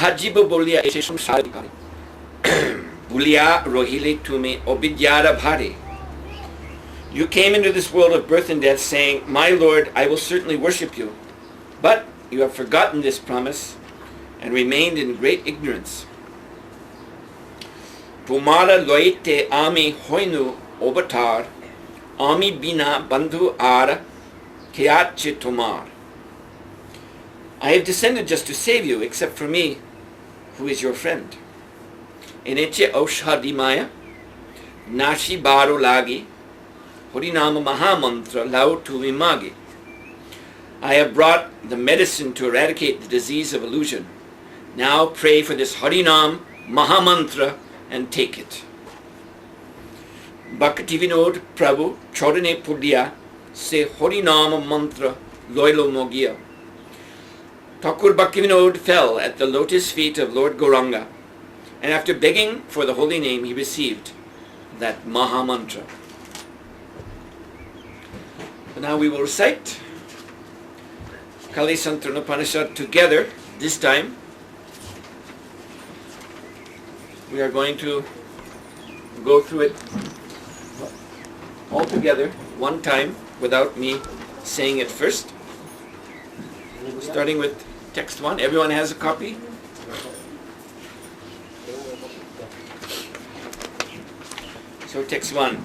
Sajiba bolia eshesham sadikari. Bulia rohile tume obidyara bhare. You came into this world of birth and death saying, My Lord, I will certainly worship you. But you have forgotten this promise and remained in great ignorance. Tumara loite ami hoinu obatar, ami bina bandhu ara kyache tumar. I have descended just to save you, except for me, who is your friend. Eneche aushadimaya, nashi baru lagi, Harinama Mahamantra lautu vimagi. I have brought the medicine to eradicate the disease of illusion. Now pray for this Harinam Mahamantra and take it. Bhakti Vinod Prabhu Chodane Pudya se Harinam Mantra Loilo Mogia. Thakur Bhakti Vinod fell at the lotus feet of Lord Gauranga, and after begging for the holy name he received that Mahamantra. So now we will recite Kali Santarana Upanishad together. This time we are going to go through it all together one time without me saying it first. Starting with text 1. Everyone has a copy? So text 1.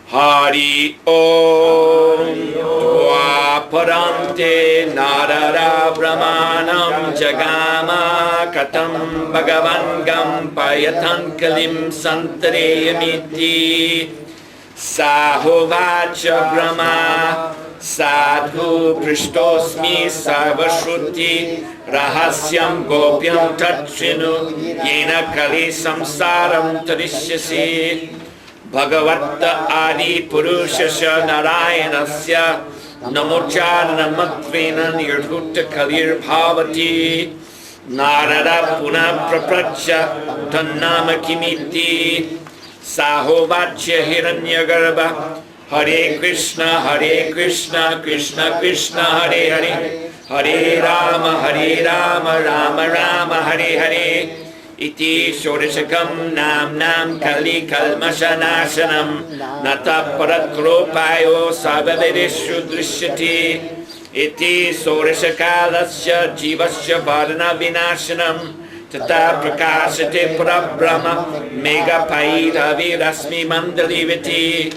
Hari Om Dvaparante Narara Brahmanam Jagama Katam Bhagavan Gam Payatan Kalim Santareyamiti Sahovacha Brahma Sadhu Prishtosmi Sarvashruti Rahasyam Gopyam Tatchinu Yena Kali Samsaram Tarishyasi Bhagavatta Adi Purushasya Narayanasya Namocharana Matvena Nirdhutta Kalir Bhavati Narada Puna Prapracha Tannama Kimiti Sahovachya Hiranyagarbha Hare Krishna Krishna Krishna Hare Hare Hare Rama Rama Rama Hare Hare Iti Shodashakam Nam Kali Kalmashanashanam Nata Paratkropayo Sabavedeshu Drishyati Iti Sodashakalasya Jivasya Vadana Vinashanam Tata Prakashate Parabrahma Mega Paita Virasmi Mandalivati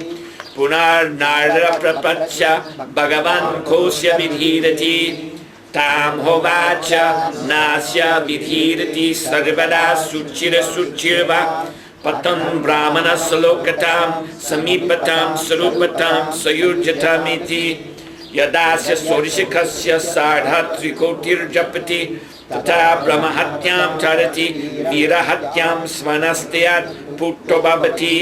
Punar Narada Prapacha Bhagavan Kosya Vidhirati Tam Hovacha Nasya Vidhirati Sarvada Suchira Suchirva Patam Brahmana Salokatam Samipatam Sarupatam Sayurjatamiti Yadasya Sorishikasya Sardha Trikotir Japati Tata Brahmahatyam Tarati Virahatyam Svanastayat Putto Babati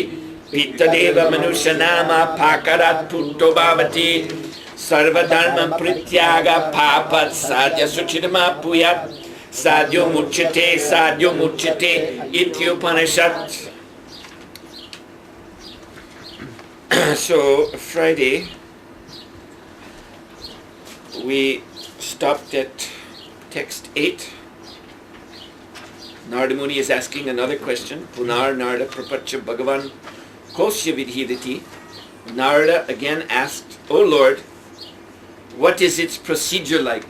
Pittadeva Manushanama Pakarat Putto Babati Sarvadharma Prityaga Papat Sadhya Suchidama Puyat Sadhyo Muchyate Iti Upanishad. So Friday we stopped at text 8. Narada Muni is asking another question. Punar Narada Prapacha Bhagavan Kosya Vidhirati. Narada again asked, O Lord, what is its procedure like?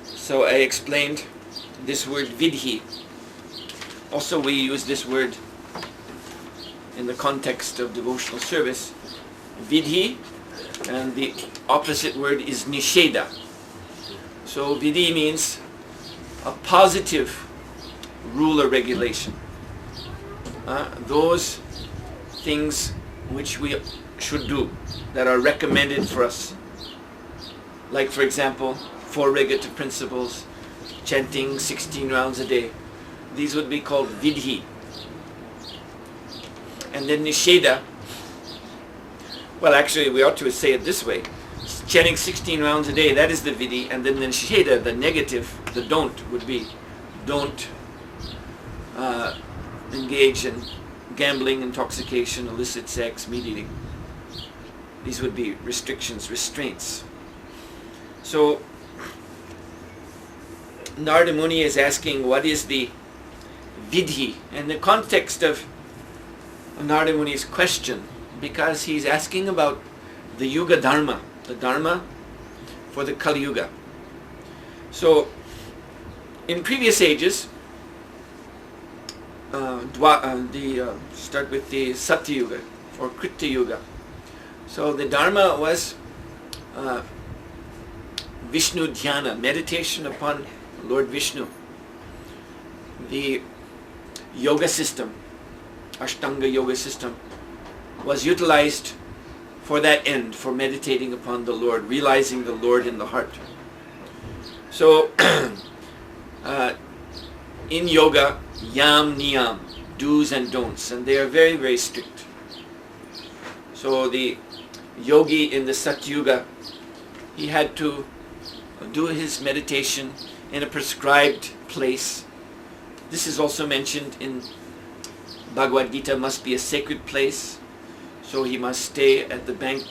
So I explained this word vidhi. Also we use this word in the context of devotional service. Vidhi, and the opposite word is nisheda. So vidhi means a positive rule or regulation. Those things which we should do that are recommended for us. Like, for example, 4 regulative principles, chanting 16 rounds a day. These would be called vidhi. And then nisheda, well actually we ought to say it this way. Chanting 16 rounds a day, that is the vidhi, and then the nisheda, the negative, the don't, would be don't engage in gambling, intoxication, illicit sex, meat eating. These would be restrictions, restraints. So Narada Muni is asking, what is the vidhi, in the context of Narada Muni's question, because he's asking about the Yuga Dharma, the Dharma for the Kali Yuga. So, in previous ages, start with the Satya Yuga or Krita Yuga. So the Dharma was Vishnu Dhyana, meditation upon Lord Vishnu. The yoga system, Ashtanga yoga system, was utilized for that end, for meditating upon the Lord, realizing the Lord in the heart. So, in yoga, yam, niyam, do's and don'ts, and they are very, very strict. So the yogi in the Satyuga, he had to do his meditation in a prescribed place. This is also mentioned in Bhagavad Gita, must be a sacred place. So he must stay at the bank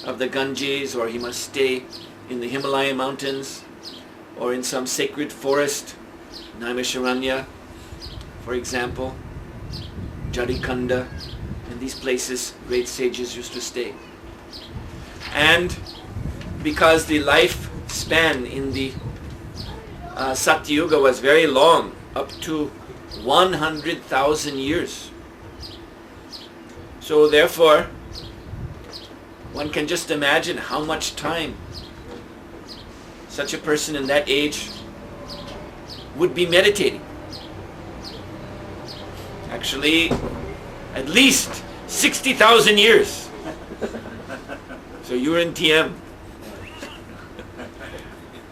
of the Ganges, or he must stay in the Himalaya mountains, or in some sacred forest, Naimisharanya, for example, Jarikanda, and these places great sages used to stay. And because the lifespan in the Satyuga was very long, up to 100,000 years. So therefore, one can just imagine how much time such a person in that age would be meditating. Actually, at least 60,000 years. So you're in TM.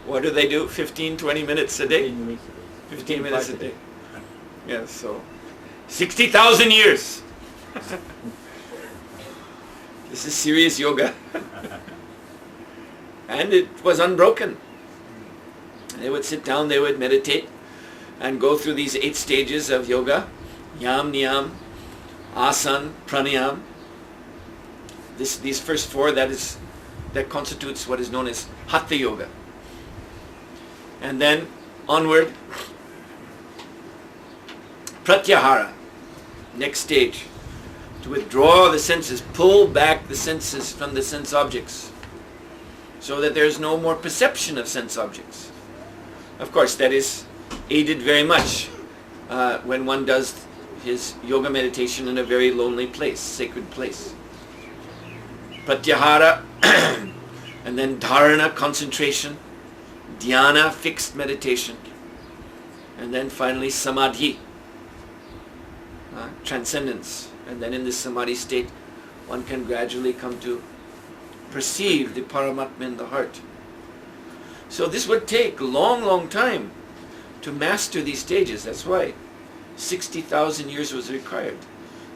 What do they do? 15, 20 minutes a day? 15 minutes a day. Yeah, so 60,000 years. This is serious yoga. And it was unbroken. They would sit down, they would meditate and go through these 8 stages of yoga. Yam, niyam, asan, pranayam. These first 4, that constitutes what is known as Hatha Yoga. And then onward, Pratyahara, next stage, to withdraw the senses, pull back the senses from the sense objects, so that there is no more perception of sense objects. Of course, that is aided very much when one does his yoga meditation in a very lonely place, sacred place. Pratyahara, and then dharana, concentration, dhyana, fixed meditation, and then finally samadhi, transcendence. And then in this samadhi state, one can gradually come to perceive the Paramatma in the heart. So this would take a long, long time to master these stages. That's why 60,000 years was required.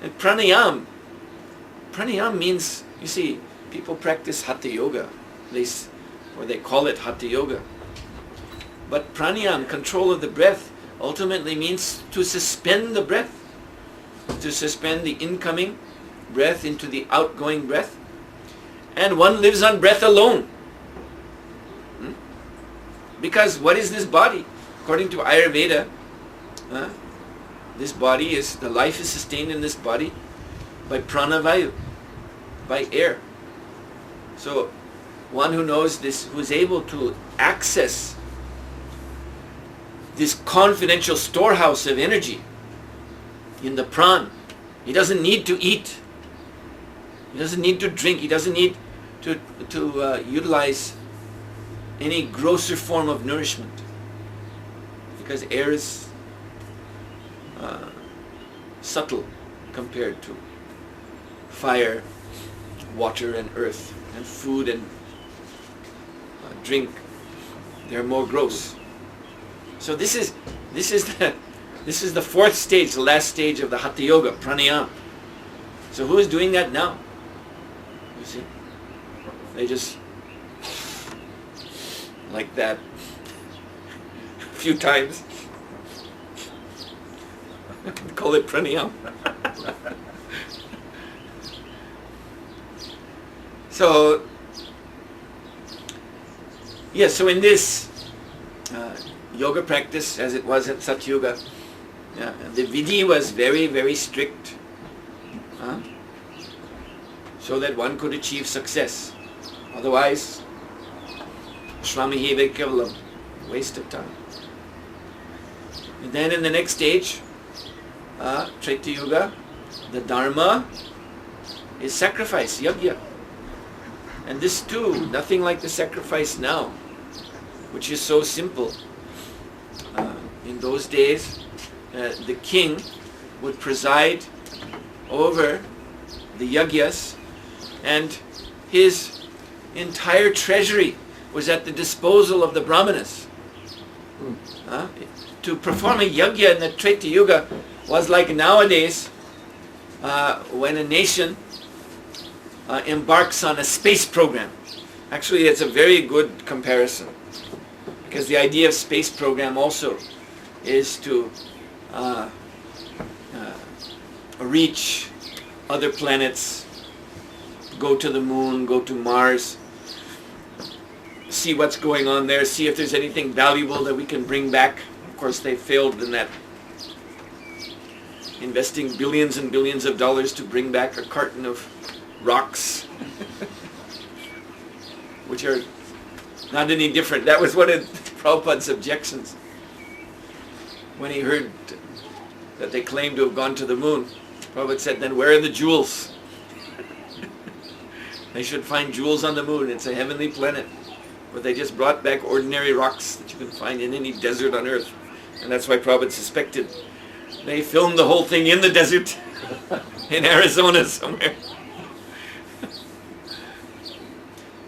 And pranayam means, you see, people practice Hatha Yoga, or they call it Hatha Yoga. But pranayam, control of the breath, ultimately means to suspend the breath, to suspend the incoming breath into the outgoing breath. And one lives on breath alone. Because what is this body? According to Ayurveda, this body is, the life is sustained in this body by pranavayu, by air. So one who knows this, who is able to access this confidential storehouse of energy in the pran, he doesn't need to eat, he doesn't need to drink, he doesn't need to utilize any grosser form of nourishment, because air is subtle compared to fire, water and earth, and food and drink. They're more gross. So this is the 4th stage, the last stage of the Hatha Yoga, pranayama. So who is doing that now? You see? They just like that a few times. Call it pranayama. So, yes, so in this yoga practice, as it was at Satyuga, Yeah, and the vidhi was very, very strict, so that one could achieve success. Otherwise, shramiheva kevalam, waste of time. And then in the next stage, Treta Yuga, the dharma is sacrifice, yajna. And this too, nothing like the sacrifice now, which is so simple. In those days, the king would preside over the yajnas, and his entire treasury was at the disposal of the brahmanas. To perform a yajna in the Treta Yuga was like nowadays when a nation embarks on a space program. Actually, it's a very good comparison, because the idea of space program also is to reach other planets, go to the moon, go to Mars, see what's going on there, see if there's anything valuable that we can bring back. Of course, they failed in that, investing billions and billions of dollars to bring back a carton of rocks, which are not any different. That was one of Prabhupada's objections. When he heard that they claimed to have gone to the moon, Prabhupada said, then where are the jewels? They should find jewels on the moon. It's a heavenly planet. But they just brought back ordinary rocks that you can find in any desert on earth. And that's why Prabhupada suspected they filmed the whole thing in the desert in Arizona somewhere.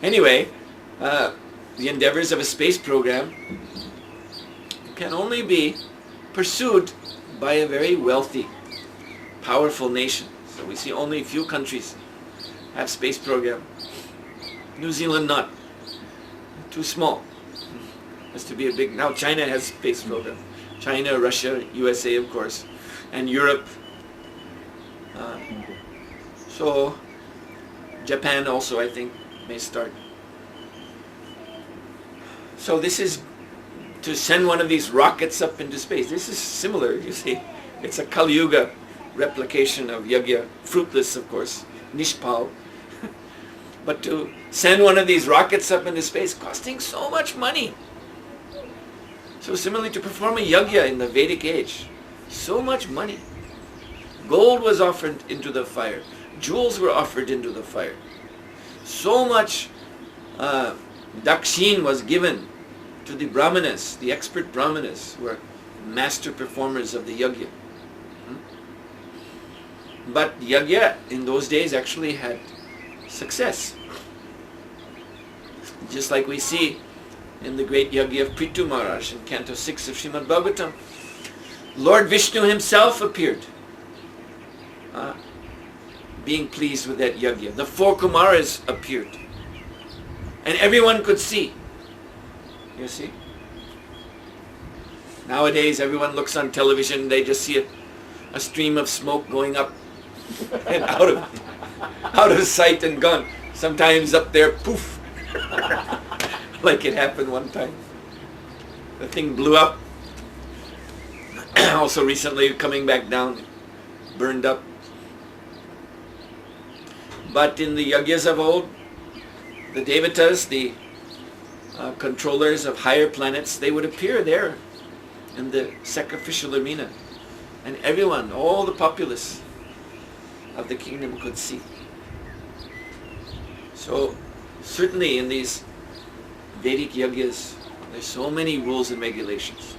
Anyway, the endeavors of a space program can only be pursued by a very wealthy, powerful nation. So we see only a few countries have space program. New Zealand not. Too small. Has to be a big. Now China has space program. China, Russia, USA, of course, and Europe. So Japan also, I think, may start. So this is to send one of these rockets up into space. This is similar, you see. It's a Kali Yuga replication of yajna, fruitless, of course, nishpal. But to send one of these rockets up into space, costing so much money. So similarly, to perform a yajna in the Vedic age, so much money. Gold was offered into the fire. Jewels were offered into the fire. So much dakshin was given to the brahmanas, the expert brahmanas, who are master performers of the yajna. But yajna in those days actually had success. Just like we see in the great yajna of Prithu Maharaj in Canto 6 of Srimad Bhagavatam. Lord Vishnu himself appeared, being pleased with that yajna. The 4 Kumaras appeared. And everyone could see. You see? Nowadays everyone looks on television, they just see a stream of smoke going up and out of sight and gone. Sometimes up there, poof, like it happened one time. The thing blew up. Also recently coming back down, burned up. But in the yajnas of old, the devatas, the controllers of higher planets, they would appear there in the sacrificial arena. And everyone, all the populace of the kingdom could see. So certainly in these Vedic yajnas, there's so many rules and regulations.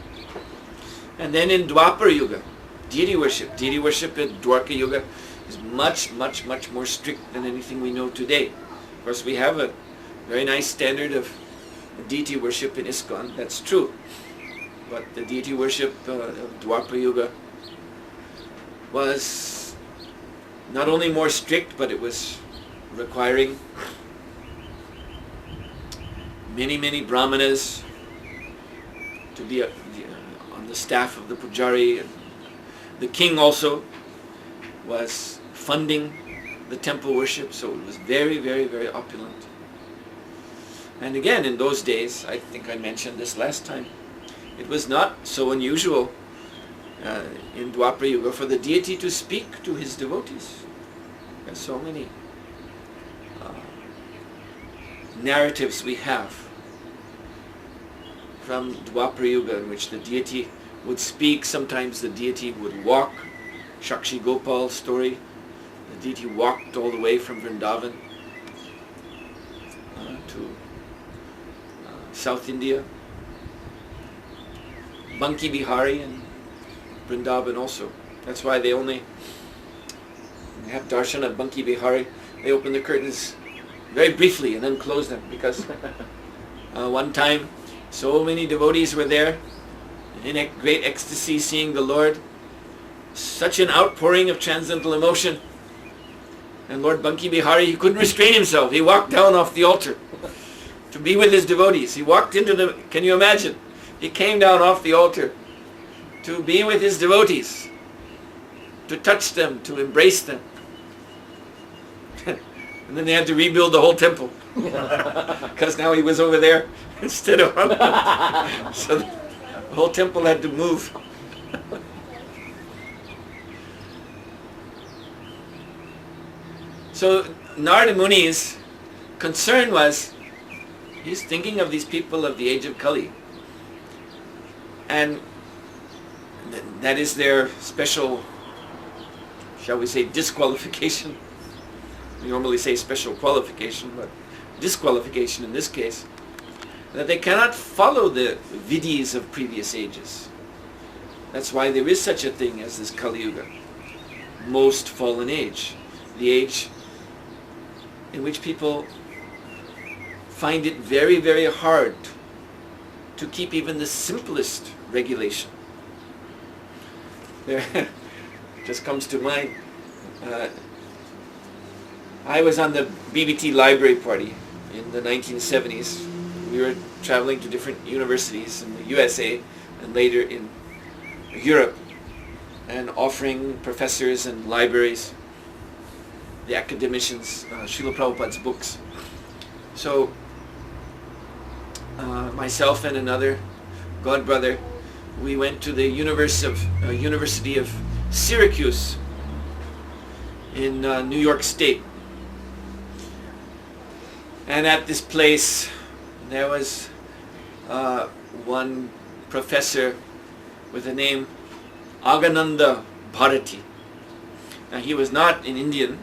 And then in Dwapara Yuga, deity worship in Dwarka Yuga is much, much, much more strict than anything we know today. Of course, we have a very nice standard of deity worship in ISKCON, that's true. But the deity worship of Dwapara Yuga was not only more strict, but it was requiring many, many brahmanas to be on the staff of the pujari. And the king also was funding the temple worship, so it was very, very, very opulent. And again, in those days, I think I mentioned this last time, it was not so unusual in Dwapara Yuga for the deity to speak to his devotees. There's so many narratives we have from Dwapara Yuga in which the deity would speak. Sometimes the deity would walk. Shakshi Gopal story, the deity walked all the way from Vrindavan to South India. Banki Bihari and Vrindavan also. That's why they only have darshan at Banki Bihari. They open the curtains very briefly and then close them, because one time so many devotees were there in great ecstasy seeing the Lord. Such an outpouring of transcendental emotion. And Lord Banki Bihari, he couldn't restrain himself. He walked down off the altar to be with his devotees. He walked into the, can you imagine? He came down off the altar to be with his devotees, to touch them, to embrace them. And then they had to rebuild the whole temple because now he was over there instead of so the whole temple had to move. So Narada Muni's concern was, he's thinking of these people of the age of Kali, and that is their special, shall we say, disqualification. We normally say special qualification, but disqualification in this case, that they cannot follow the vidis of previous ages. That's why there is such a thing as this Kali Yuga, most fallen age, the age in which people find it very, very hard to keep even the simplest regulation. There just comes to mind, I was on the BBT library party in the 1970s. We were traveling to different universities in the USA and later in Europe and offering professors and libraries, the academicians, Srila Prabhupada's books. So myself and another godbrother, we went to the University of Syracuse in New York State. And at this place there was one professor with the name Agananda Bharati. Now he was not an Indian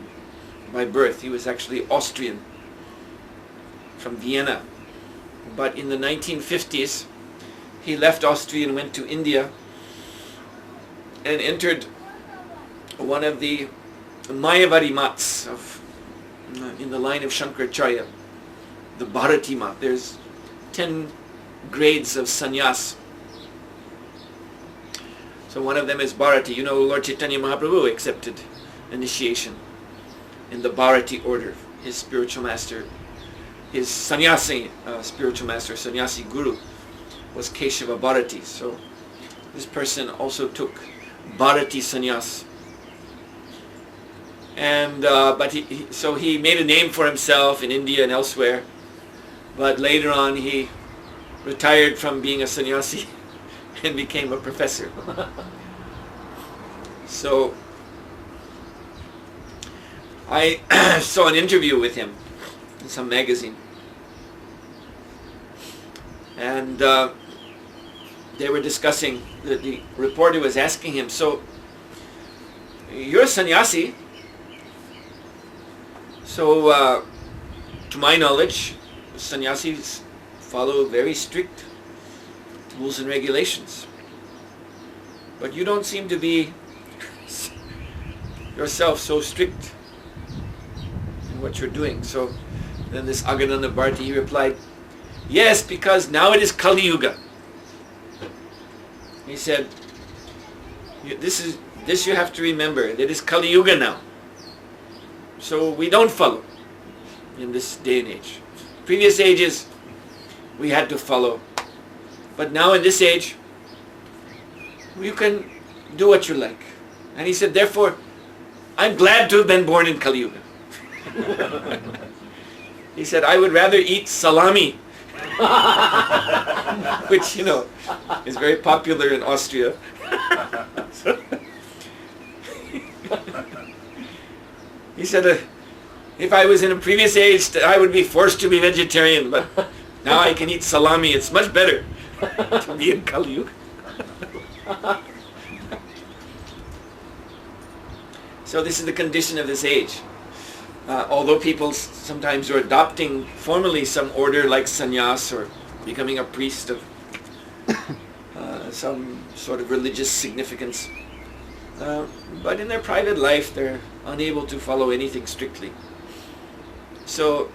by birth, he was actually Austrian from Vienna. But in the 1950s he left Austria and went to India and entered one of the Mayavadi mats in the line of Shankaracharya, the Bharati mat. There's 10 grades of sannyas. So one of them is Bharati. You know, Lord Chaitanya Mahaprabhu accepted initiation in the Bharati order. His spiritual master, his sannyasi spiritual master, sannyasi guru, was Keshava Bharati. So this person also took Bharati sannyas. And but he made a name for himself in India and elsewhere. But later on he retired from being a sannyasi and became a professor. So I saw an interview with him in some magazine, and they were discussing, the reporter was asking him, so you're a sannyasi, so to my knowledge sannyasis follow very strict rules and regulations, but you don't seem to be yourself so strict in what you're doing. So then this Agananda Bharati, he replied, yes, because now it is Kali Yuga. He said, this you have to remember, it is Kali Yuga now. So we don't follow in this day and age. Previous ages we had to follow, but now in this age you can do what you like. And he said, therefore I'm glad to have been born in Kali Yuga. He said, I would rather eat salami, which, you know, is very popular in Austria. He said, if I was in a previous age, I would be forced to be vegetarian, but now I can eat salami. It's much better to be in Kali Yuga. So this is the condition of this age. Although people sometimes are adopting formally some order like sannyas or becoming a priest of some sort of religious significance, but in their private life they're unable to follow anything strictly. So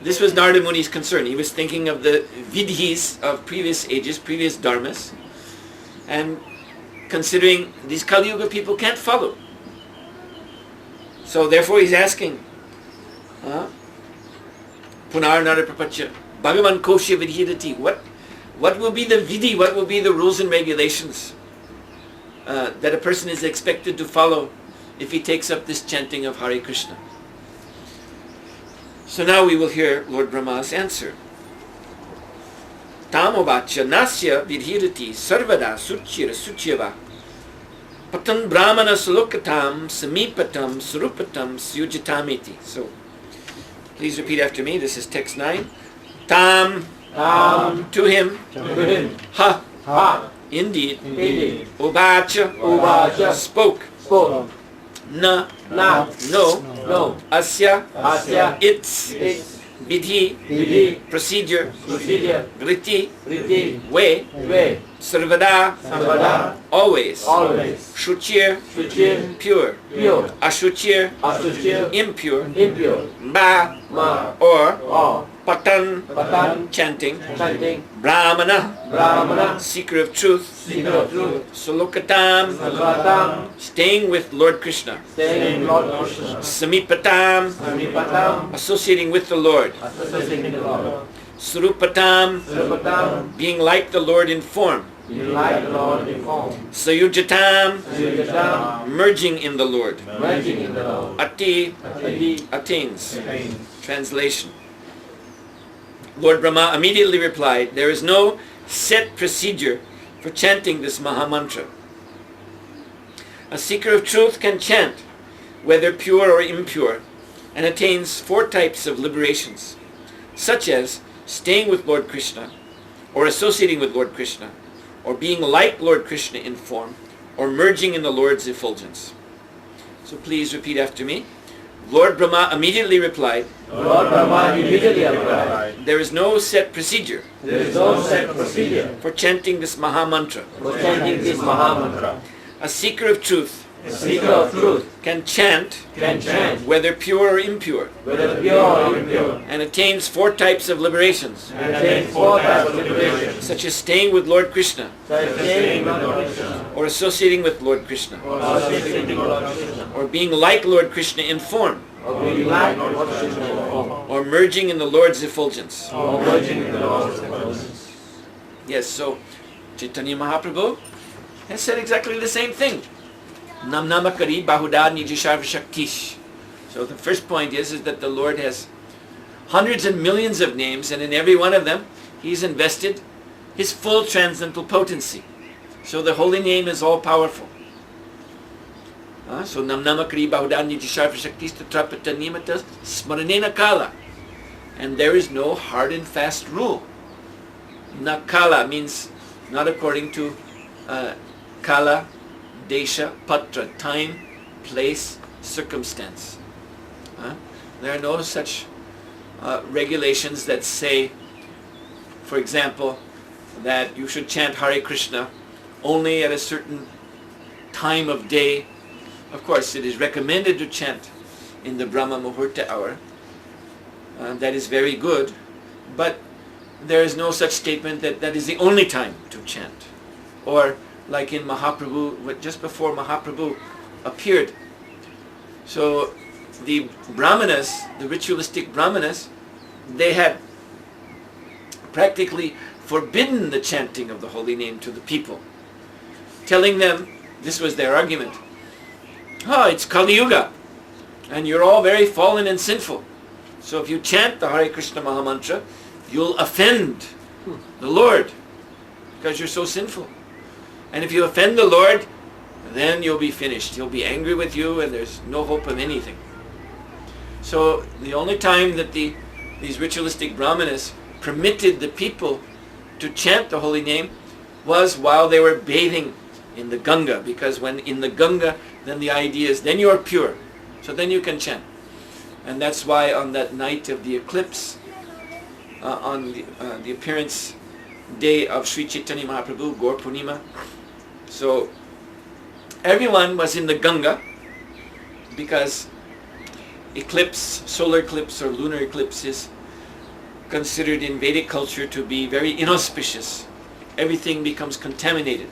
this was Narada Muni's concern. He was thinking of the vidhis of previous ages, previous dharmas, and considering these Kali Yuga people can't follow. So therefore he's asking, Punar Nara Prapacha, Bhagavan Koshya Vidhidati, what will be the vidhi, what will be the rules and regulations that a person is expected to follow if he takes up this chanting of Hare Krishna? So now we will hear Lord Brahma's answer. Tamovacha nasya vidhirati sarvada suchira suchyava patan brahmana salokatam samipatam surupatam syujitamiti. So please repeat after me. This is text 9. Tam, to him, ha, indeed, uvacha, spoke, na, no, asya, its, vidhi, procedure, vriti, way, sarvada, always, shuchir, pure, ashuchir, impure, ba, or, patan, chanting, brahmana, seeker of truth, salokatam, staying with Lord Krishna, samipatam, associating with the Lord, surupatam, being like the Lord in form, sayujatam, merging in the Lord, ati, attains. Translation. Lord Brahma immediately replied, there is no set procedure for chanting this Mahamantra. A seeker of truth can chant, whether pure or impure, and attains 4 types of liberations, such as staying with Lord Krishna, or associating with Lord Krishna, or being like Lord Krishna in form, or merging in the Lord's effulgence. So please repeat after me. Lord Brahma immediately replied, there is no set procedure for chanting this Mahamantra. A seeker of truth can chant, whether pure or impure, and attains 4 types of liberations, such as staying with Lord Krishna, or associating with Lord Krishna, or being like Lord Krishna in form, or merging in the Lord's effulgence. Yes, so Chaitanya Mahaprabhu has said exactly the same thing. Nam namakari bahuda nijisharva shaktish. So the first point is that the Lord has hundreds and millions of names, and in every one of them He's invested His full transcendental potency. So the holy name is all powerful. So nam namakari bahuda nijisharva shaktish tatrapata nimatas smaranena kala. And there is no hard and fast rule. Nakala means not according to kala, desha, patra, time, place, circumstance. There are no such regulations that say, for example, that you should chant Hare Krishna only at a certain time of day. Of course, it is recommended to chant in the Brahma Muhurta hour. That is very good, but there is no such statement that that is the only time to chant. Or like in Mahaprabhu, just before Mahaprabhu appeared. So the Brahmanas, the ritualistic Brahmanas, they had practically forbidden the chanting of the holy name to the people, telling them, this was their argument, it's Kali Yuga, and you're all very fallen and sinful. So if you chant the Hare Krishna Mahamantra, you'll offend the Lord, because you're so sinful. And if you offend the Lord, then you'll be finished. He'll be angry with you and there's no hope of anything. So the only time that these ritualistic brahmanas permitted the people to chant the holy name was while they were bathing in the Ganga, because when in the Ganga, then the idea is then you are pure, so then you can chant. And that's why on that night of the eclipse, on the appearance day of Sri Chaitanya Mahaprabhu, Gaur Purnima, so everyone was in the Ganga, because eclipse, solar eclipse or lunar eclipse is considered in Vedic culture to be very inauspicious. Everything becomes contaminated.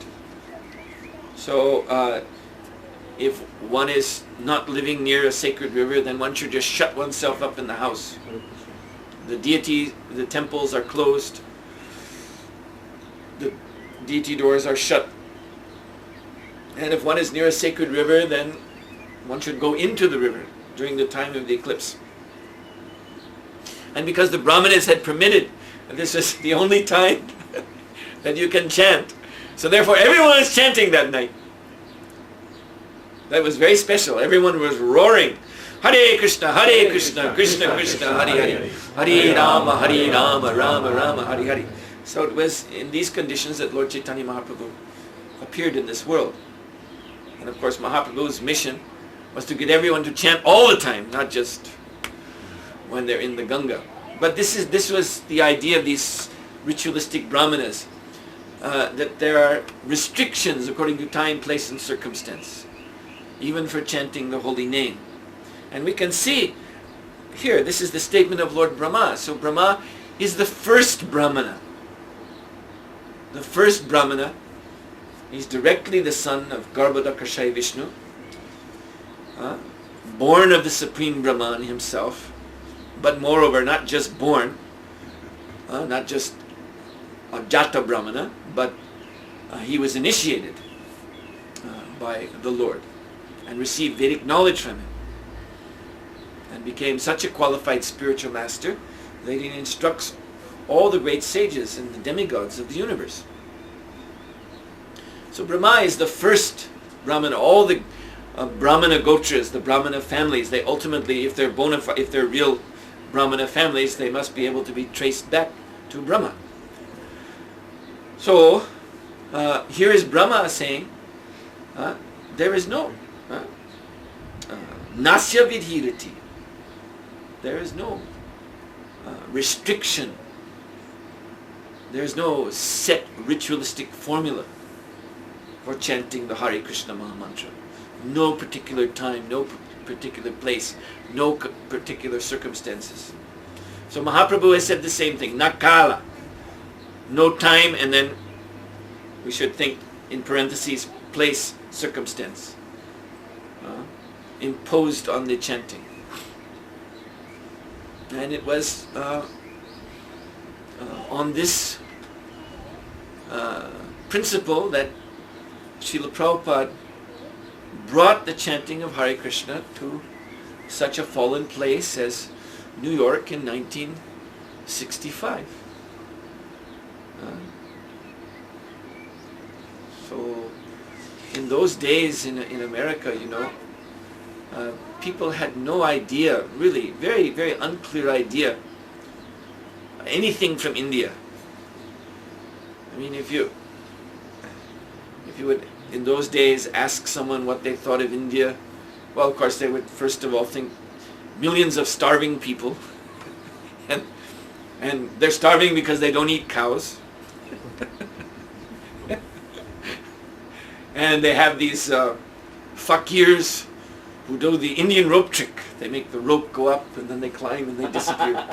So if one is not living near a sacred river, then one should just shut oneself up in the house. The deity, the temples are closed. The deity doors are shut. And if one is near a sacred river, then one should go into the river during the time of the eclipse. And because the Brahmanas had permitted, this was the only time that you can chant. So therefore everyone was chanting that night. That was very special. Everyone was roaring. Hare Krishna, Krishna Krishna, Hare Hare. Hare Rama, Rama Rama, Hare Hare. So it was in these conditions that Lord Chaitanya Mahaprabhu appeared in this world. And of course Mahaprabhu's mission was to get everyone to chant all the time, not just when they're in the Ganga. But this was the idea of these ritualistic brahmanas, that there are restrictions according to time, place and circumstance, even for chanting the holy name. And we can see here, this is the statement of Lord Brahma. So Brahma is the first Brahmana. The first Brahmana. He's directly the son of Garbhodakashai Vishnu, born of the Supreme Brahman himself, but moreover not just born, not just a Jata Brahmana, but he was initiated by the Lord and received Vedic knowledge from him and became such a qualified spiritual master that he instructs all the great sages and the demigods of the universe. So Brahma is the first Brahmana. All the Brahmana gotras, the Brahmana families, they ultimately, if they're real Brahmana families, they must be able to be traced back to Brahma. So here is Brahma saying, there is no nasya vidhirati. There is no restriction. There is no set ritualistic formula for chanting the Hare Krishna Mahamantra. No particular time, no particular place, no particular circumstances. So Mahaprabhu has said the same thing, nakala, no time, and then we should think in parentheses, place, circumstance, imposed on the chanting. And it was on this principle that Srila Prabhupada brought the chanting of Hare Krishna to such a fallen place as New York in 1965. So in those days in America, people had no idea, really, very, very unclear idea, anything from India. I mean, if you would, in those days, ask someone what they thought of India, well, of course, they would first of all think millions of starving people, and they're starving because they don't eat cows, and they have these fakirs who do the Indian rope trick. They make the rope go up, and then they climb, and they disappear.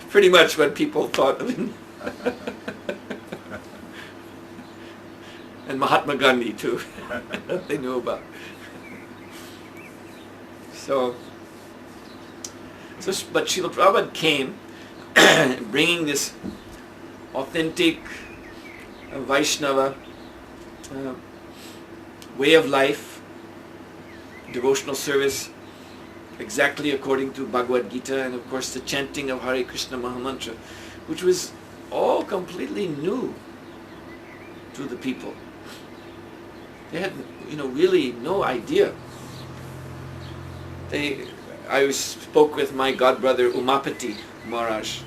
Pretty much what people thought of India. And Mahatma Gandhi too, they knew about. But Srila Prabhupada came bringing this authentic Vaishnava way of life, devotional service, exactly according to Bhagavad Gita, and of course the chanting of Hare Krishna Mahamantra, which was all completely new. to the people. They had, really no idea. I spoke with my godbrother Umapati Maharaj,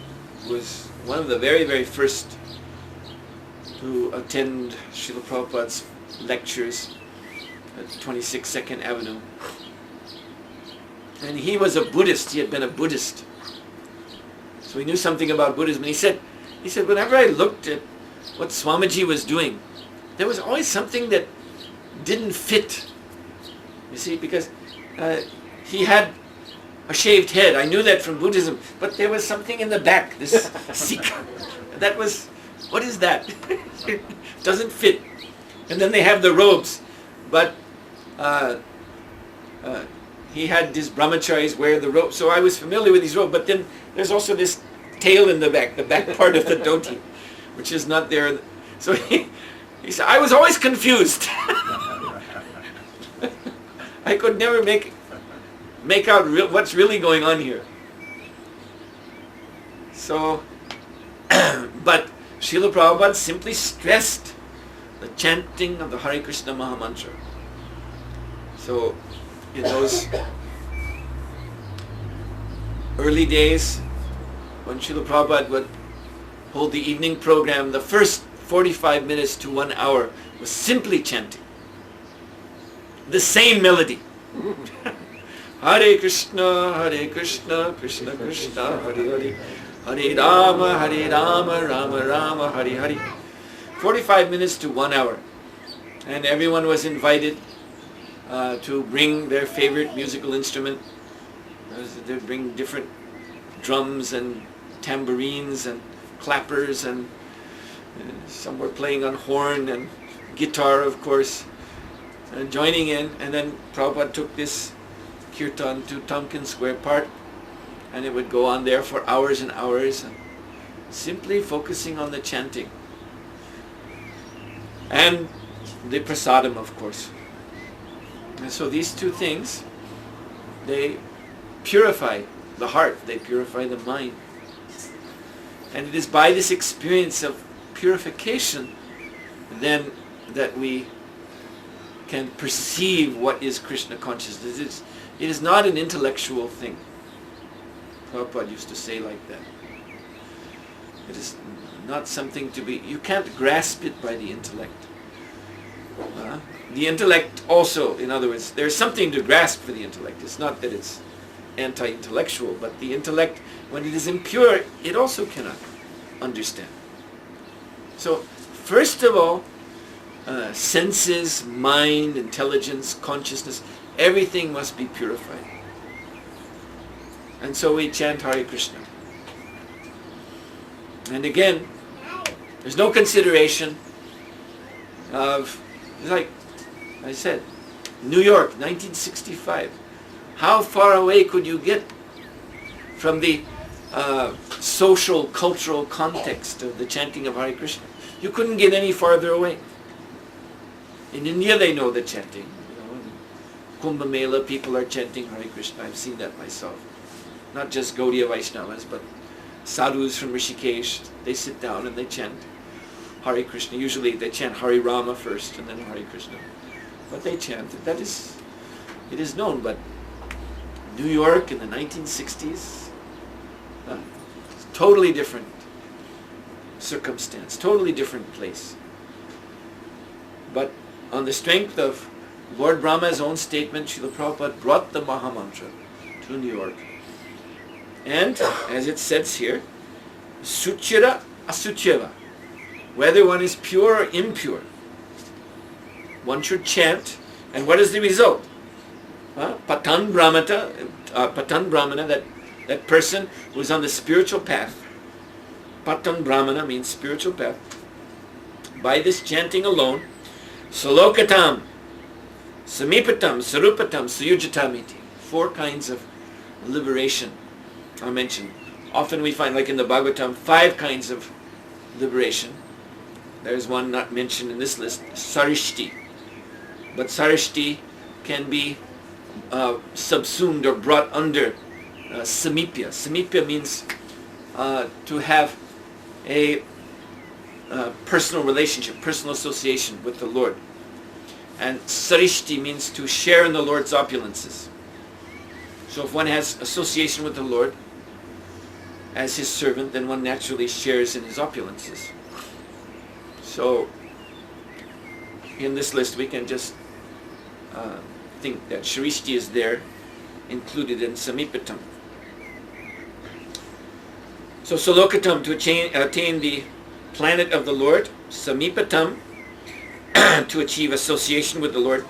who was one of the very, very first to attend Srila Prabhupada's lectures at 26 Second Avenue. And he was a Buddhist. He had been a Buddhist. So he knew something about Buddhism. And he said, whenever I looked at what Swamiji was doing, there was always something that didn't fit. You see, because he had a shaved head. I knew that from Buddhism. But there was something in the back, this sikha. That was, what is that? It doesn't fit. And then they have the robes. But he had these brahmacharis wear the robe. So I was familiar with these robes. But then there's also this tail in the back part of the dhoti, which is not there. So he said, I was always confused. I could never make out what's really going on here. So, but Srila Prabhupada simply stressed the chanting of the Hare Krishna Mahamantra. So, in those early days, when Srila Prabhupada would hold the evening program, the first 45 minutes to 1 hour was simply chanting the same melody. Hare Krishna, Krishna Krishna, Hare Hare, Hare Rama, Rama Rama, Hare Hare. 45 minutes to 1 hour. And everyone was invited to bring their favorite musical instrument. They'd bring different drums and tambourines and clappers, and some were playing on horn and guitar, of course, joining in. And then Prabhupada took this kirtan to Tompkins Square Park, and it would go on there for hours and hours, and simply focusing on the chanting. And the prasadam, of course. And so these two things, they purify the heart, they purify the mind. And it is by this experience of purification then that we can perceive what is Krishna consciousness. It is not an intellectual thing. Prabhupada used to say like that. It is not something to be, you can't grasp it by the intellect. The intellect also, in other words, there's something to grasp for the intellect. It's not that it's anti-intellectual, but the intellect, when it is impure, it also cannot understand. So, first of all, senses, mind, intelligence, consciousness, everything must be purified. And so we chant Hare Krishna. And again, there's no consideration of, like I said, New York, 1965. How far away could you get from the social, cultural context of the chanting of Hare Krishna? You couldn't get any farther away. In India, they know the chanting. In Kumbh Mela, people are chanting Hare Krishna. I've seen that myself. Not just Gaudiya Vaishnavas, but sadhus from Rishikesh. They sit down and they chant Hare Krishna. Usually they chant Hare Rama first and then Hare Krishna. But they chant. It is known. But New York in the 1960s, totally different circumstance, totally different place. But on the strength of Lord Brahma's own statement, Srila Prabhupada brought the Mahamantra to New York. And, as it says here, Suchira Asucheva, whether one is pure or impure, one should chant. And what is the result? Patan Brahmana, that person who is on the spiritual path. Patan Brahmana means spiritual path. By this chanting alone, Salokatam, Samipatam, Sarupatam, Suyujatamiti. 4 kinds of liberation are mentioned. Often we find, like in the Bhagavatam, 5 kinds of liberation. There's one not mentioned in this list, Sarishti. But Sarishti can be subsumed or brought under Samipya. Samipya means to have a personal relationship, personal association with the Lord. And sarishti means to share in the Lord's opulences. So if one has association with the Lord as his servant, then one naturally shares in his opulences. So in this list we can just think that Shrishti is there, included in Samipatam. So Salokatam, to attain the planet of the Lord. Samipatam, to achieve association with the Lord.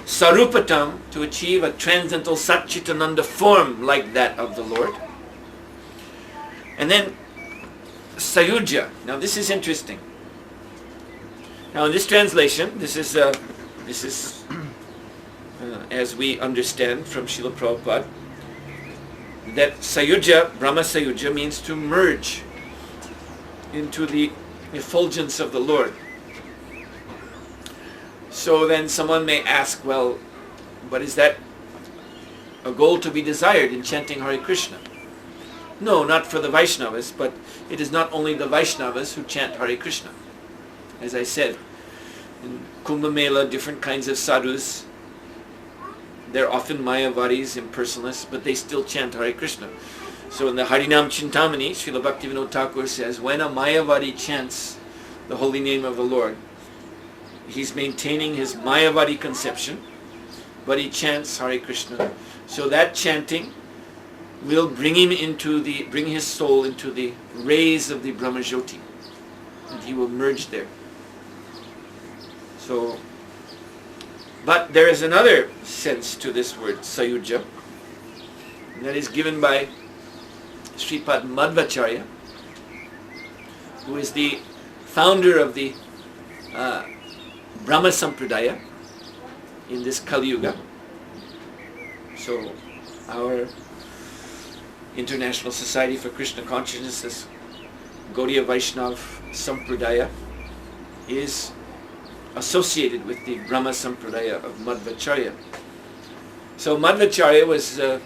Sarupatam, to achieve a transcendental Satchitananda form like that of the Lord. And then Sayuja. Now this is interesting. Now in this translation, this is as we understand from Srila Prabhupada, that Sayuja, Brahma Sayuja, means to merge into the effulgence of the Lord. So then someone may ask, well, but is that a goal to be desired in chanting Hare Krishna? No, not for the Vaishnavas, but it is not only the Vaishnavas who chant Hare Krishna. As I said, in Kumbh Mela, different kinds of sadhus, they're often Mayavadis, impersonalists, but they still chant Hare Krishna. So in the Harinam Chintamani, Srila Bhaktivinoda Thakur says, when a Mayavadi chants the holy name of the Lord, he's maintaining his Mayavadi conception, but he chants Hare Krishna. So that chanting will bring his soul into the rays of the Brahmajyoti, and he will merge there. So, but there is another sense to this word, Sayuja, and that is given by Sripad Madhvacharya, who is the founder of the Brahma Sampradaya in this Kali Yuga. So, our International Society for Krishna Consciousness, this Gaudiya Vaishnav Sampradaya, is associated with the Brahma Sampradaya of Madhvacharya. So Madhvacharya was, of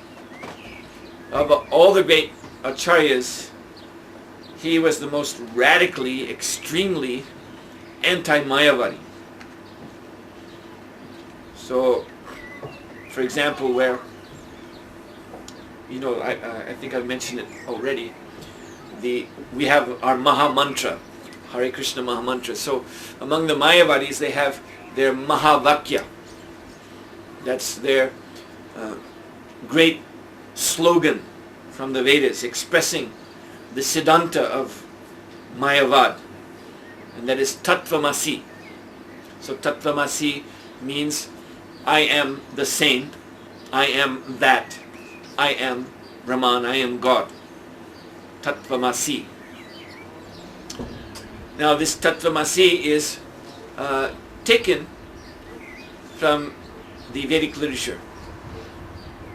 all the great acharyas, he was the most radically, extremely anti-Mayavadi. So, for example, where, I think I've mentioned it already, we have our Maha Mantra, Hare Krishna Maha Mantra. So among the Mayavadis, they have their Mahavakya. That's their great slogan from the Vedas, expressing the Siddhanta of Mayavad, and that is Tattvamasi. So Tattvamasi means I am the same, I am that, I am Brahman, I am God. Tattvamasi. Now this Tattvamasi is taken from the Vedic literature,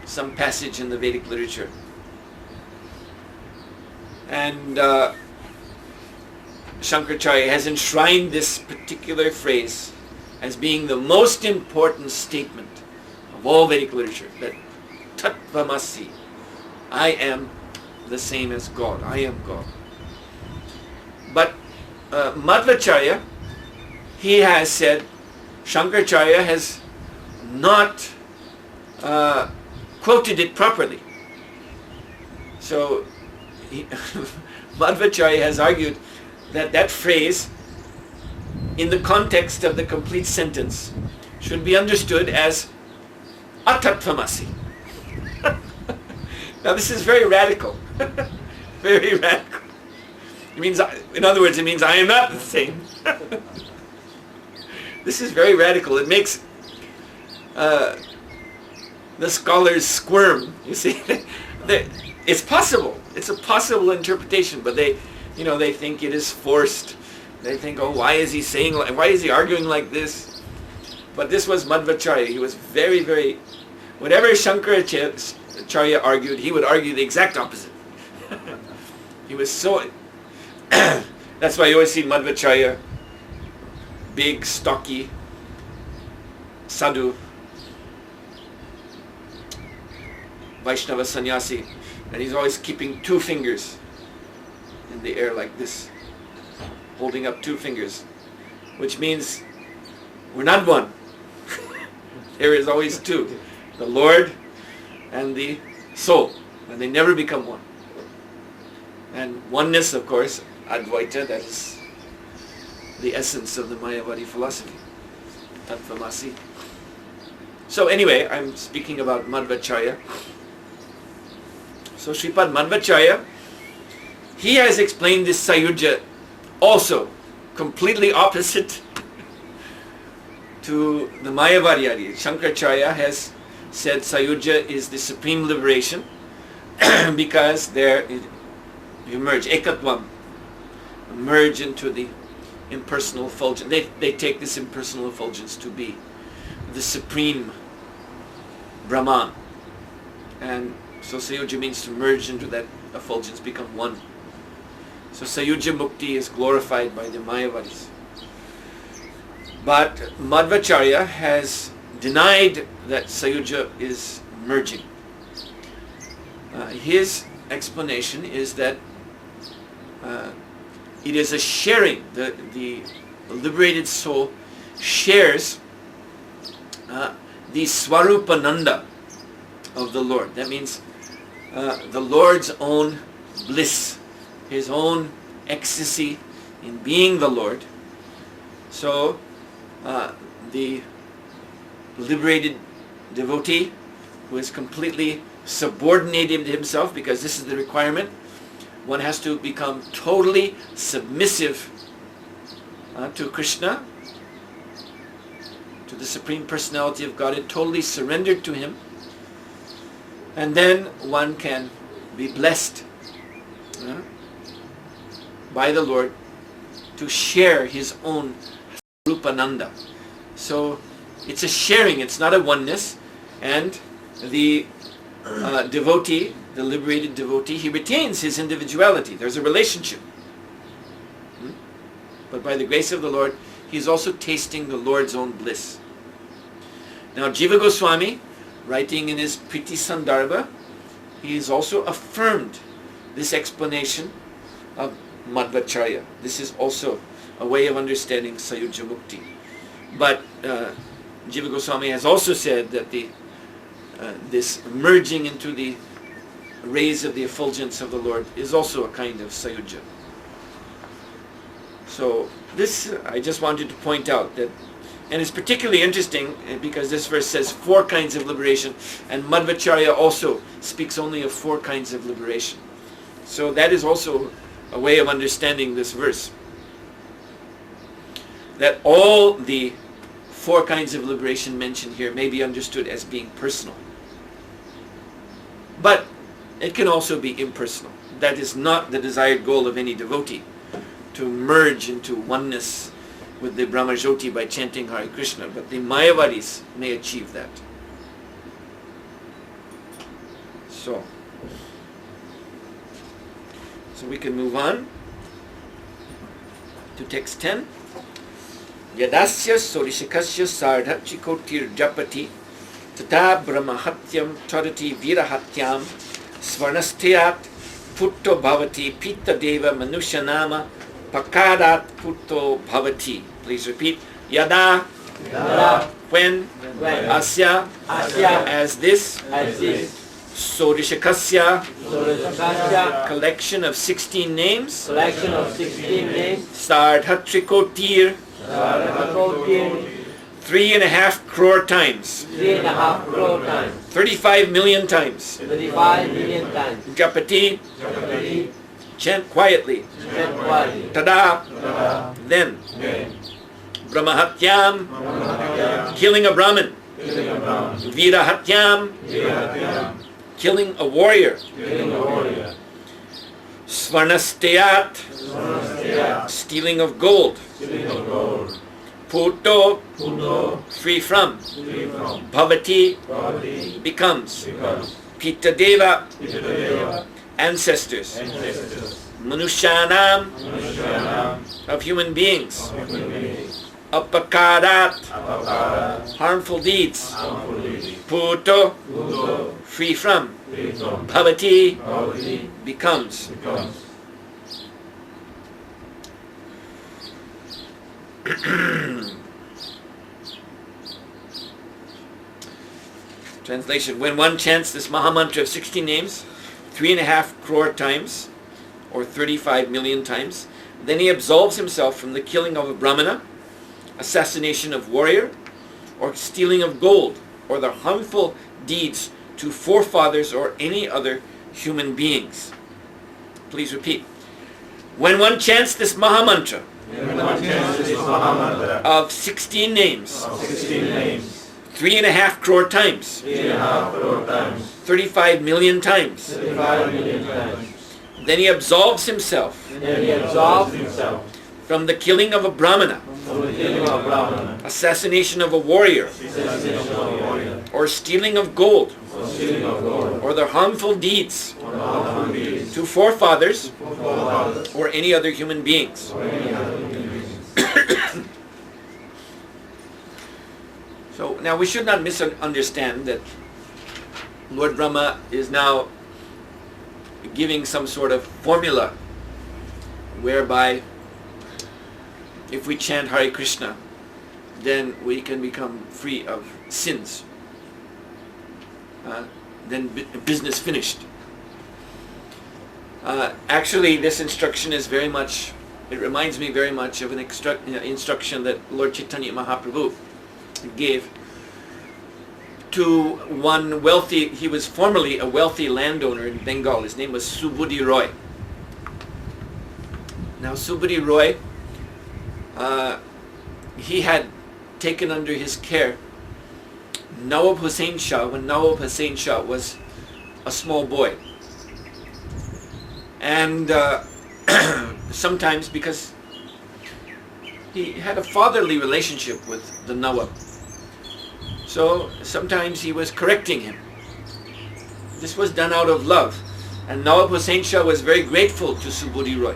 some passage in the Vedic literature. And Shankaracharya has enshrined this particular phrase as being the most important statement of all Vedic literature, that Tattvamasi, I am the same as God, I am God. But Madhvacharya, he has said, Shankaracharya has not quoted it properly. So Madhvacharya has argued that phrase, in the context of the complete sentence, should be understood as Atattvamasi. Now this is very radical. Very radical. It means, in other words, it means I am not the same. This is very radical. It makes the scholars squirm. You see, it's possible. It's a possible interpretation, but they think it is forced. They think, oh, why is he arguing like this? But this was Madhvacharya. He was very, very, whatever Shankaracharya argued, he would argue the exact opposite. He was so. That's why you always see Madhvacharya, big, stocky, sadhu, Vaishnava sannyasi, and he's always keeping two fingers in the air like this. holding up two fingers, which means we're not one. There is always two, the Lord and the soul, and they never become one. And oneness, of course, Advaita, that is the essence of the Mayavadi philosophy, Tattvamasi. So anyway, I'm speaking about Madhvacharya. So Sripad Madhvacharya, he has explained this Sayujya also completely opposite to the Mayavadi. Shankaracharya has said Sayujya is the supreme liberation because there you merge, ekatvam, merge into the impersonal effulgence. They take this impersonal effulgence to be the supreme Brahman. And so Sayujya means to merge into that effulgence, become one. So Sayujya Mukti is glorified by the Mayavadis. But Madhvacharya has denied that Sayujya is merging. His explanation is that it is a sharing. The liberated soul shares the Swarupananda of the Lord. That means the Lord's own bliss, His own ecstasy in being the Lord. So the liberated devotee who is completely subordinated himself, because this is the requirement, one has to become totally submissive to Krishna, to the Supreme Personality of Godhead, totally surrendered to Him, and then one can be blessed by the Lord to share His own Rupananda. So it's a sharing, it's not a oneness, and the devotee, the liberated devotee, he retains his individuality. There's a relationship. But by the grace of the Lord, he's also tasting the Lord's own bliss. Now Jiva Goswami, writing in his Priti Sandarbha, he has also affirmed this explanation of Madhvacharya. This is also a way of understanding Sayujya Mukti. But Jiva Goswami has also said that this merging into the rays of the effulgence of the Lord is also a kind of Sayujya. So this, I just wanted to point out that, and it's particularly interesting because this verse says 4 kinds of liberation, and Madhvacharya also speaks only of 4 kinds of liberation. So that is also a way of understanding this verse. That all the 4 kinds of liberation mentioned here may be understood as being personal. But it can also be impersonal. That is not the desired goal of any devotee, to merge into oneness with the Brahmajyoti by chanting Hare Krishna. But the Mayavadis may achieve that. So we can move on to text 10. Yadasya sorishikasya sardha chikotir japati tata brahmahatyam tadati virahatyam svarnasteyat putto bhavati pitta deva manushanama pakadat putto bhavati. Please repeat. Yada, when, asya, as this, Sorishakasya, collection of 16 names, Sardhatrikotir, 3.5 crore times, 35 million times, Japati, chant quietly, Tada, then, Brahmahatyam, killing a Brahmin, Virahatyam, killing a warrior, Svarnasteyat, stealing of gold, Putto, free from, Bhavati, becomes, Pitta Deva, ancestors, Manushanam, of human beings, Apakarat, harmful deeds, Putto, free from, Bhavati, becomes. Translation: when one chants this Mahamantra of 16 names 3.5 crore times, or 35 million times, then he absolves himself from the killing of a Brahmana, assassination of warrior, or stealing of gold, or the harmful deeds to forefathers or any other human beings. Please repeat. When one chants this Mahamantra of 16 names, 3.5 crore times, 35 million times, then he absolves himself from the killing of a Brahmana, assassination of a warrior, or stealing of gold, or the harmful deeds to forefathers or any other human beings. So now we should not misunderstand that Lord Brahma is now giving some sort of formula whereby if we chant Hare Krishna, then we can become free of sins. Then business finished. Actually, this instruction is very much, it reminds me very much of an instruction that Lord Chaitanya Mahaprabhu gave to one wealthy, he was formerly a wealthy landowner in Bengal. His name was Subudhi Roy. Now Subudhi Roy, he had taken under his care Nawab Hussain Shah when Nawab Hussain Shah was a small boy. And sometimes, because he had a fatherly relationship with the Nawab, so sometimes he was correcting him. This was done out of love. And Nawab Hussain Shah was very grateful to Subudhi Roy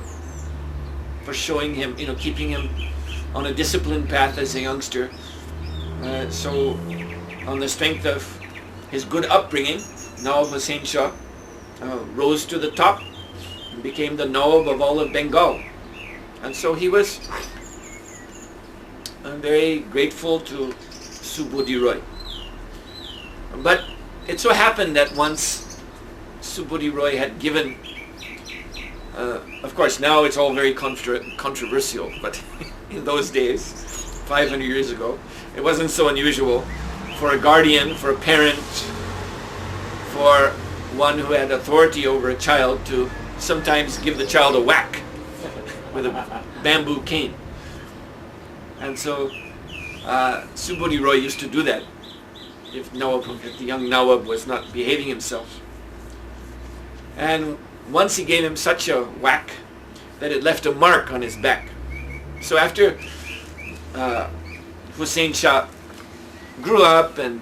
for showing him, keeping him on a disciplined path as a youngster. So on the strength of his good upbringing, Nawab Hussain Shah rose to the top and became the Nawab of all of Bengal. And so he was very grateful to Subudhi Roy. But it so happened that once Subudhi Roy had given, of course now it's all very controversial, but in those days, 500 years ago, it wasn't so unusual for a guardian, for a parent, for one who had authority over a child to sometimes give the child a whack with a bamboo cane. And so Subudhi Roy used to do that if the young Nawab was not behaving himself. And once he gave him such a whack that it left a mark on his back. So after Hussain Shah grew up and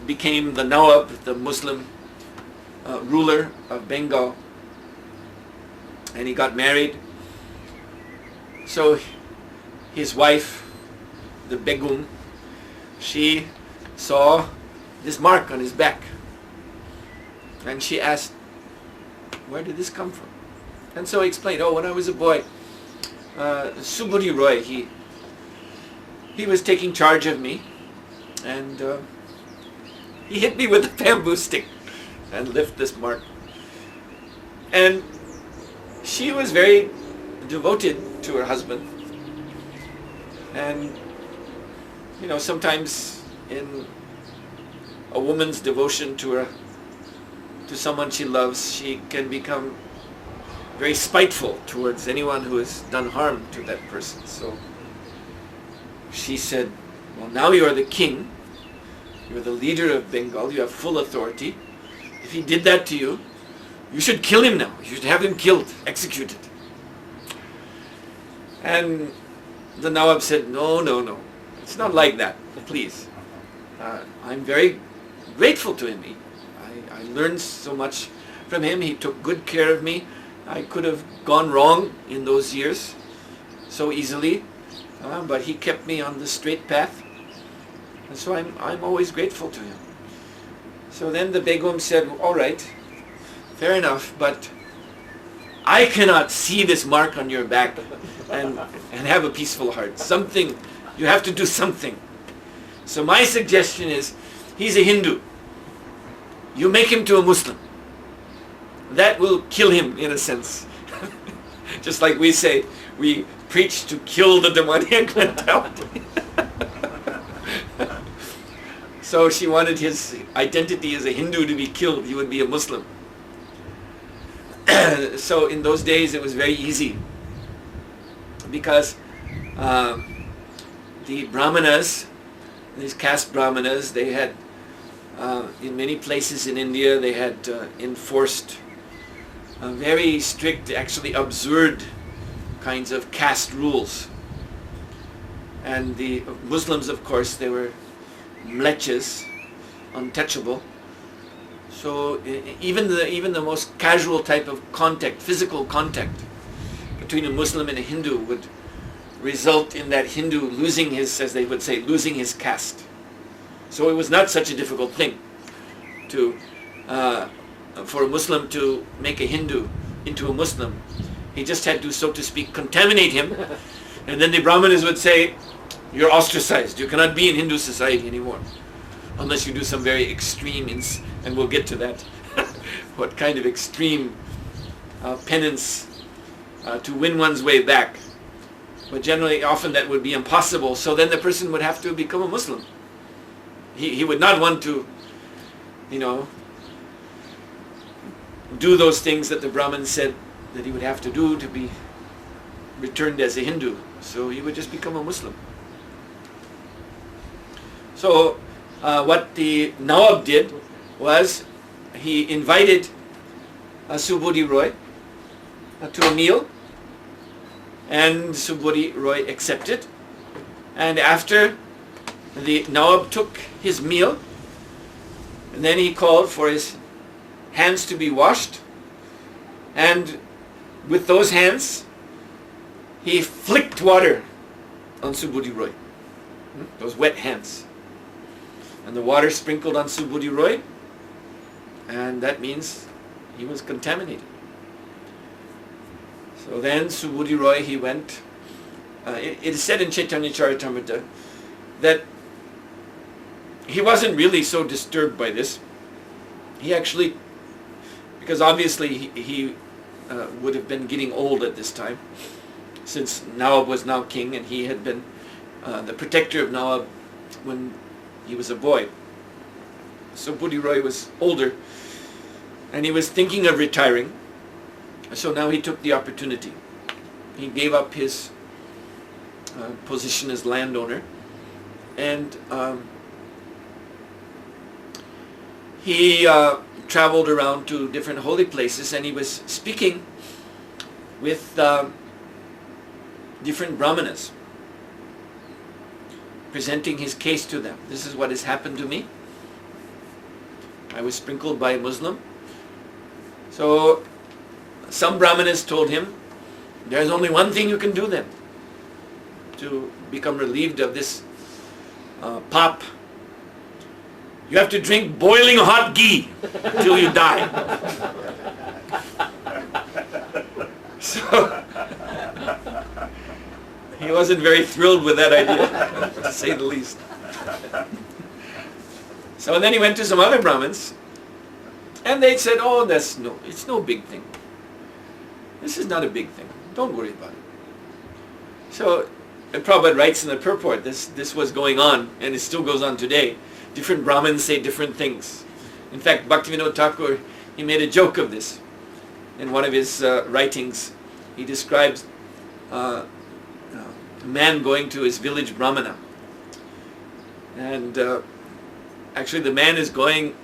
became the Nawab, the Muslim ruler of Bengal, and he got married, so his wife, the Begum, she saw this mark on his back, and she asked, where did this come from? And so he explained, when I was a boy, Subudhi Roy, he was taking charge of me, and he hit me with a bamboo stick and left this mark. And she was very devoted to her husband. And sometimes in a woman's devotion to someone she loves, she can become very spiteful towards anyone who has done harm to that person. So she said, well, now you are the king, you're the leader of Bengal, you have full authority. If he did that to you, you should kill him now. You should have him killed, executed. And the Nawab said, no, it's not like that, please. I'm very grateful to him. I learned so much from him. He took good care of me. I could have gone wrong in those years so easily, but he kept me on the straight path. And so I'm always grateful to him. So then the Begum said, all right, fair enough, but I cannot see this mark on your back and have a peaceful heart. Something, you have to do something. So my suggestion is, he's a Hindu. You make him to a Muslim. That will kill him in a sense. Just like we say, we preach to kill the demoniac mentality. So she wanted his identity as a Hindu to be killed. He would be a Muslim. So in those days it was very easy, because the Brahmanas, these caste Brahmanas, they had in many places in India they had enforced very strict, actually absurd kinds of caste rules. And the Muslims, of course, they were mlechas, untouchable. So even the most casual type of contact, physical contact between a Muslim and a Hindu would result in that Hindu losing his, as they would say, losing his caste. So it was not such a difficult thing to for a Muslim to make a Hindu into a Muslim. He just had to, so to speak, contaminate him, and then the Brahmanas would say, you're ostracized, you cannot be in Hindu society anymore, unless you do some very extreme, and we'll get to that, what kind of extreme penance to win one's way back. But generally, often that would be impossible, so then the person would have to become a Muslim. He would not want to, do those things that the Brahmin said that he would have to do to be returned as a Hindu. So he would just become a Muslim. So what the Nawab did was he invited Subodhi Roy to a meal, and Subodhi Roy accepted. And after the Nawab took his meal, and then he called for his hands to be washed, and with those hands he flicked water on Subodhi Roy, those wet hands, and the water sprinkled on Subodhi Roy, and that means he was contaminated. So then Subodhi Roy, he went, it is said in Chaitanya Charitamrita that he wasn't really so disturbed by this. He actually, because obviously he would have been getting old at this time, since Nawab was now king, and he had been the protector of Nawab when he was a boy. So Subodhi Roy was older, and he was thinking of retiring. So now he took the opportunity. He gave up his position as landowner, and he traveled around to different holy places, and he was speaking with different brahmanas, presenting his case to them. This is what has happened to me. I was sprinkled by a Muslim. So some brahmanas told him, there's only one thing you can do then to become relieved of this pap. You have to drink boiling hot ghee till you die. So he wasn't very thrilled with that idea, to say the least. So then he went to some other Brahmins, and they said, oh, it's no big thing. This is not a big thing. Don't worry about it. So Prabhupada writes in the purport, this was going on, and it still goes on today. Different Brahmins say different things. In fact, Bhaktivinoda Thakur, he made a joke of this. In one of his writings, he describes a man going to his village Brahmana. And actually the man is going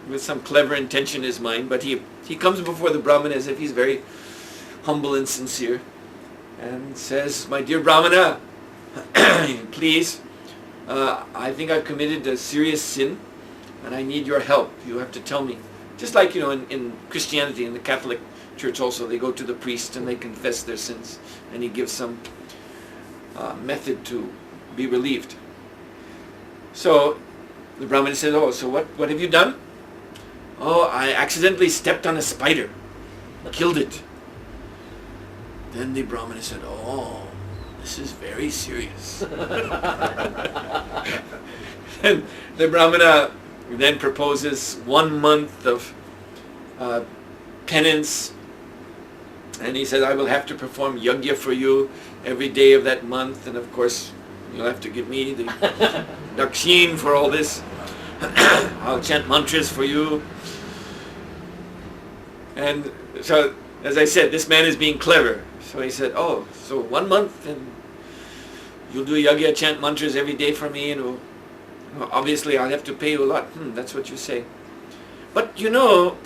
with some clever intention in his mind, but he comes before the Brahmana as if he's very humble and sincere, and says, my dear Brahmana, please, I think I've committed a serious sin, and I need your help. You have to tell me. Just like, in Christianity, in the Catholic Church also, they go to the priest and they confess their sins, and he gives some method to be relieved. So the Brahmana said, oh, so what have you done? Oh, I accidentally stepped on a spider, killed it. Then the Brahmana said, "Oh, this is very serious." And the Brahmana then proposes 1 month of penance, and he said, "I will have to perform yajna for you every day of that month, and of course you'll have to give me the dakshin for all this. I'll chant mantras for you." And so, as I said, this man is being clever. So he said, "Oh, so 1 month, and you'll do yajna, chant mantras every day for me, and well, obviously I'll have to pay you a lot." That's what you say. "But you know,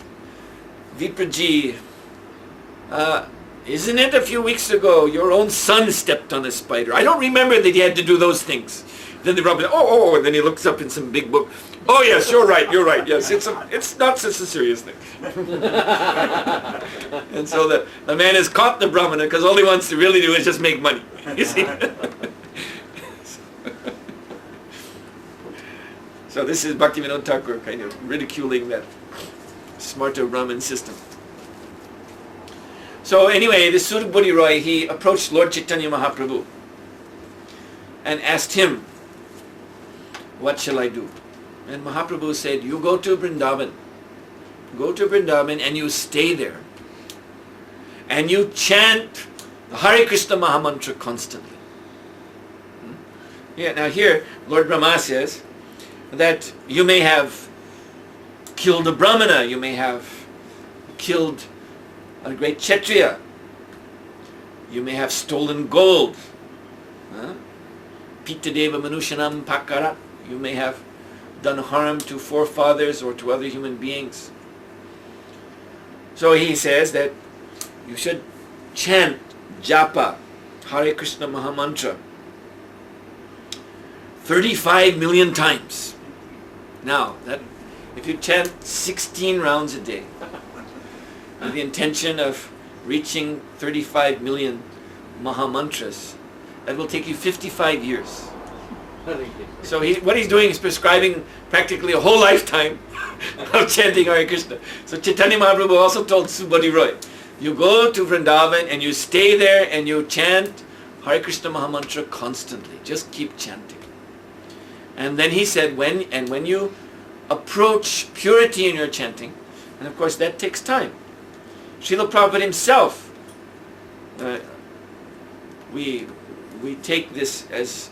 Vipraji, isn't it a few weeks ago your own son stepped on a spider? I don't remember that he had to do those things." Then the Brahmana, and then he looks up in some big book. "Oh yes, you're right, yes, it's not such a serious thing." And so the man has caught the Brahmana because all he wants to really do is just make money. You see? So this is Bhaktivinoda Thakur kind of ridiculing that smarter Brahmin system. So anyway, this Suraburi Roy, he approached Lord Chaitanya Mahaprabhu and asked him, "What shall I do?" And Mahaprabhu said, "You go to Vrindavan. Go to Vrindavan and you stay there. And you chant the Hare Krishna Mahamantra constantly." Yeah, now here, Lord Brahma says that you may have killed a Brahmana, you may have killed a great Kshatriya, you may have stolen gold, Pitadeva Manushanam Pakara, you may have done harm to forefathers or to other human beings. So he says that you should chant japa, Hare Krishna Mahamantra, 35 million times. Now, that if you chant 16 rounds a day with the intention of reaching 35 million Mahamantras, that will take you 55 years. So what he's doing is prescribing practically a whole lifetime of chanting Hare Krishna. So Chaitanya Mahaprabhu also told Subodhi Roy, you go to Vrindavan and you stay there and you chant Hare Krishna Mahamantra constantly. Just keep chanting. And then he said, when you approach purity in your chanting, and of course that takes time. Srila Prabhupada himself, we take this as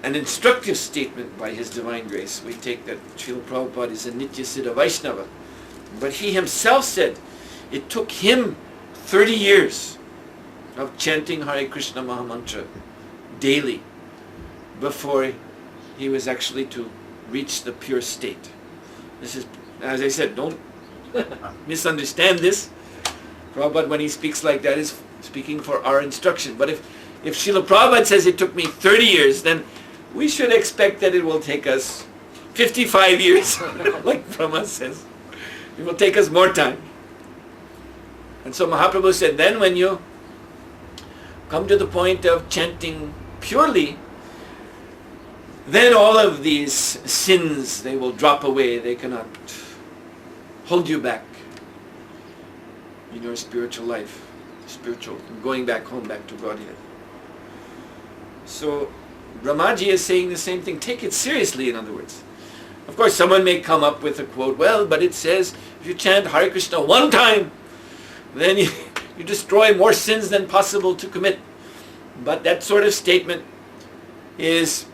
an instructive statement by His Divine Grace. We take that Srila Prabhupada is a Nitya Siddha Vaishnava. But he himself said it took him 30 years of chanting Hare Krishna Mahamantra daily before he was actually to reach the pure state. This is, as I said, don't misunderstand this. Prabhupada, when he speaks like that, is speaking for our instruction. But if Srila Prabhupada says it took me 30 years, then we should expect that it will take us 55 years, like Brahma says. It will take us more time. And so Mahaprabhu said, then when you come to the point of chanting purely, then all of these sins, they will drop away. They cannot hold you back in your spiritual life, going back home, back to Godhead. So Brahmaji is saying the same thing. Take it seriously, in other words. Of course, someone may come up with a quote, well, but it says if you chant Hare Krishna one time, then you destroy more sins than possible to commit. But that sort of statement is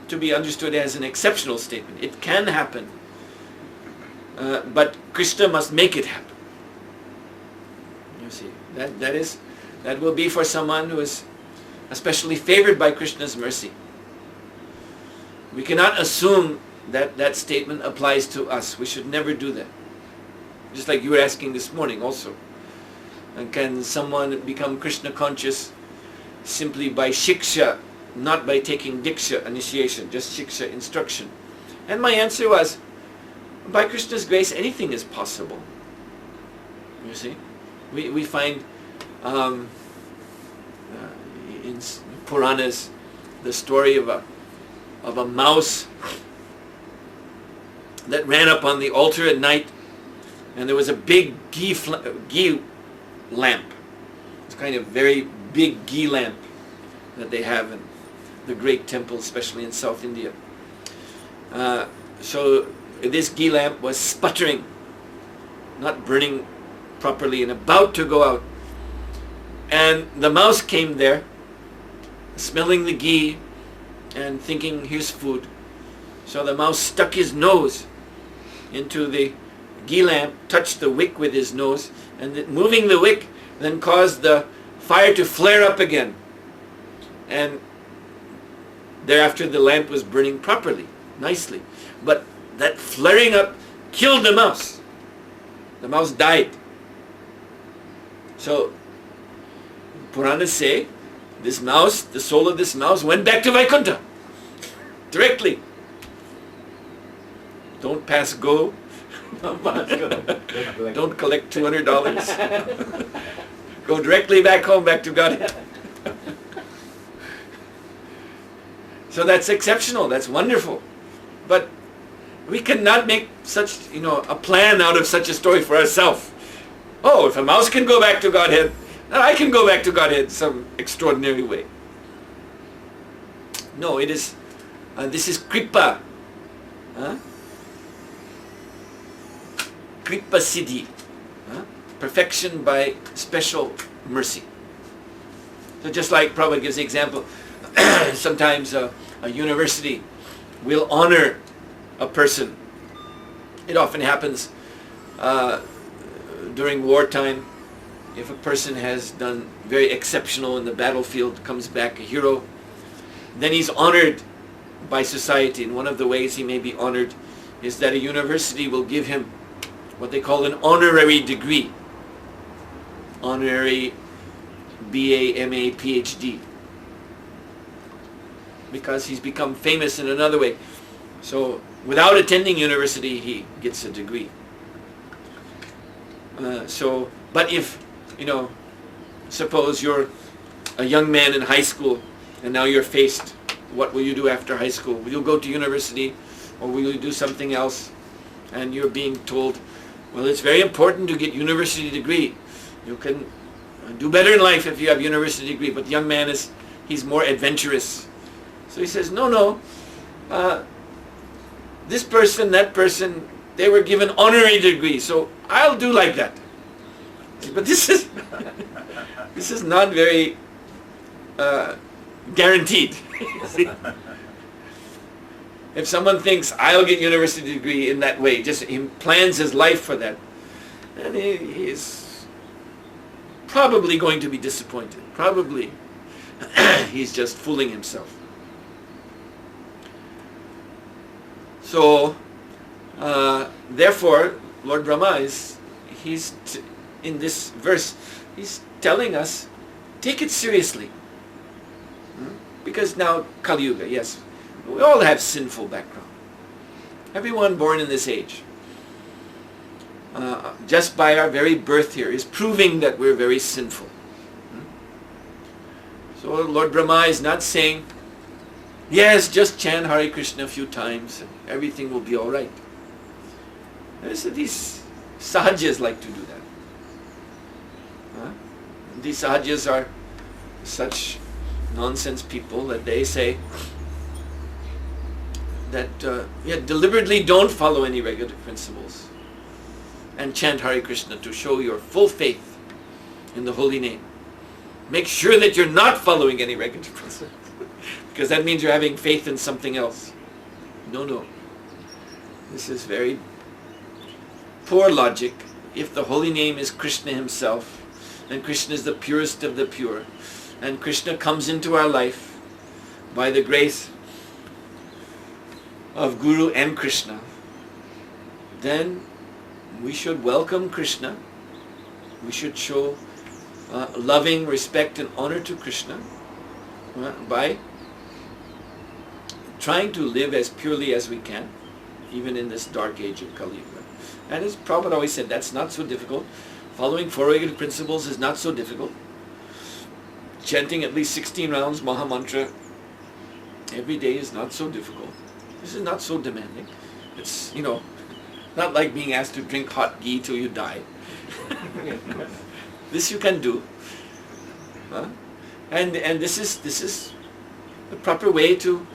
to be understood as an exceptional statement. It can happen, but Krishna must make it happen. You see, that will be for someone who is especially favored by Krishna's mercy. We cannot assume that that statement applies to us. We should never do that. Just like you were asking this morning also. And can someone become Krishna conscious simply by shiksha, not by taking diksha, initiation, just shiksha, instruction? And my answer was, by Krishna's grace, anything is possible. You see? We find in Puranas the story of a mouse that ran up on the altar at night, and there was a big ghee lamp kind of very big ghee lamp that they have in the great temples, especially in South India. So this ghee lamp was sputtering, not burning properly, and about to go out. And the mouse came there, smelling the ghee and thinking, here's food. So the mouse stuck his nose into the ghee lamp, touched the wick with his nose, and moving the wick then caused the fire to flare up again. And thereafter the lamp was burning properly, nicely. But that flaring up killed the mouse. The mouse died. So Puranas say this mouse, the soul of this mouse, went back to Vaikuntha directly. Don't pass go. Don't collect $200. Go directly back home, back to Godhead. So that's exceptional. That's wonderful. But we cannot make such, a plan out of such a story for ourselves. Oh, if a mouse can go back to Godhead, I can go back to Godhead some extraordinary way. No, it is. This is kripa. Kripa siddhi. Perfection by special mercy. So just like Prabhupada gives the example, sometimes a university will honor a person. It often happens during wartime. If a person has done very exceptional in the battlefield, comes back a hero, then he's honored by society. And one of the ways he may be honored is that a university will give him what they call an honorary degree. Honorary BA, MA, PhD. Because he's become famous in another way. So without attending university, he gets a degree. But if, suppose you're a young man in high school and now you're faced, what will you do after high school? Will you go to university or will you do something else? And you're being told, well, it's very important to get university degree. You can do better in life if you have university degree. But the young man he's more adventurous. So he says, no. This person, that person, they were given honorary degree, so I'll do like that. But this is not very guaranteed. If someone thinks I'll get university degree in that way, just he plans his life for that, then he is probably going to be disappointed. Probably he's just fooling himself. So, therefore, Lord Brahma in this verse, he's telling us, take it seriously. Because now, Kali Yuga, yes, we all have sinful background. Everyone born in this age, just by our very birth here, is proving that we're very sinful. So Lord Brahma is not saying, yes, just chant Hare Krishna a few times and everything will be all right. These sahajas like to do that. These sahajas are such nonsense people that they say that deliberately don't follow any regular principles and chant Hare Krishna to show your full faith in the holy name. Make sure that you're not following any regular principles. Because that means you're having faith in something else. No. This is very poor logic. If the holy name is Krishna himself, and Krishna is the purest of the pure, and Krishna comes into our life by the grace of Guru and Krishna, then we should welcome Krishna. We should show loving respect and honor to Krishna by trying to live as purely as we can, even in this dark age of Kali Yuga. And as Prabhupada always said, that's not so difficult. Following 4 regular principles is not so difficult. Chanting at least 16 rounds Maha Mantra every day is not so difficult. This is not so demanding. It's, not like being asked to drink hot ghee till you die. This you can do. And this is the proper way to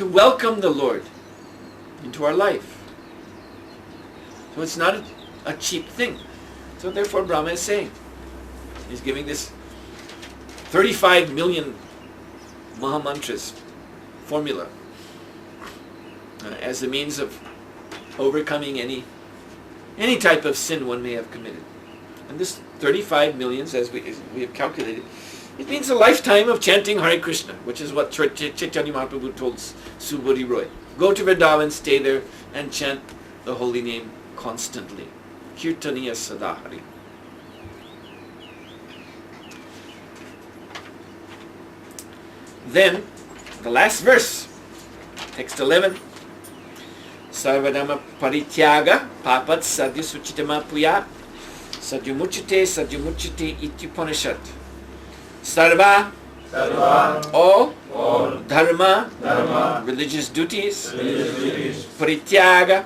welcome the Lord into our life. So it's not a cheap thing. So therefore Brahma is saying, he's giving this 35 million Mahamantras formula as a means of overcoming any type of sin one may have committed. And this 35 millions, as we have calculated, it means a lifetime of chanting Hare Krishna, which is what Chaitanya Mahaprabhu told Subodhi Roy. Go to Vrindavan, stay there, and chant the holy name constantly. Kirtaniya Sadahari. Then, the last verse, text 11. Sarvadama parityaga papat sadhya suchitama puya sadhyumuchite ityupanishad. Sarva, all dharma, religious duties, parityaga,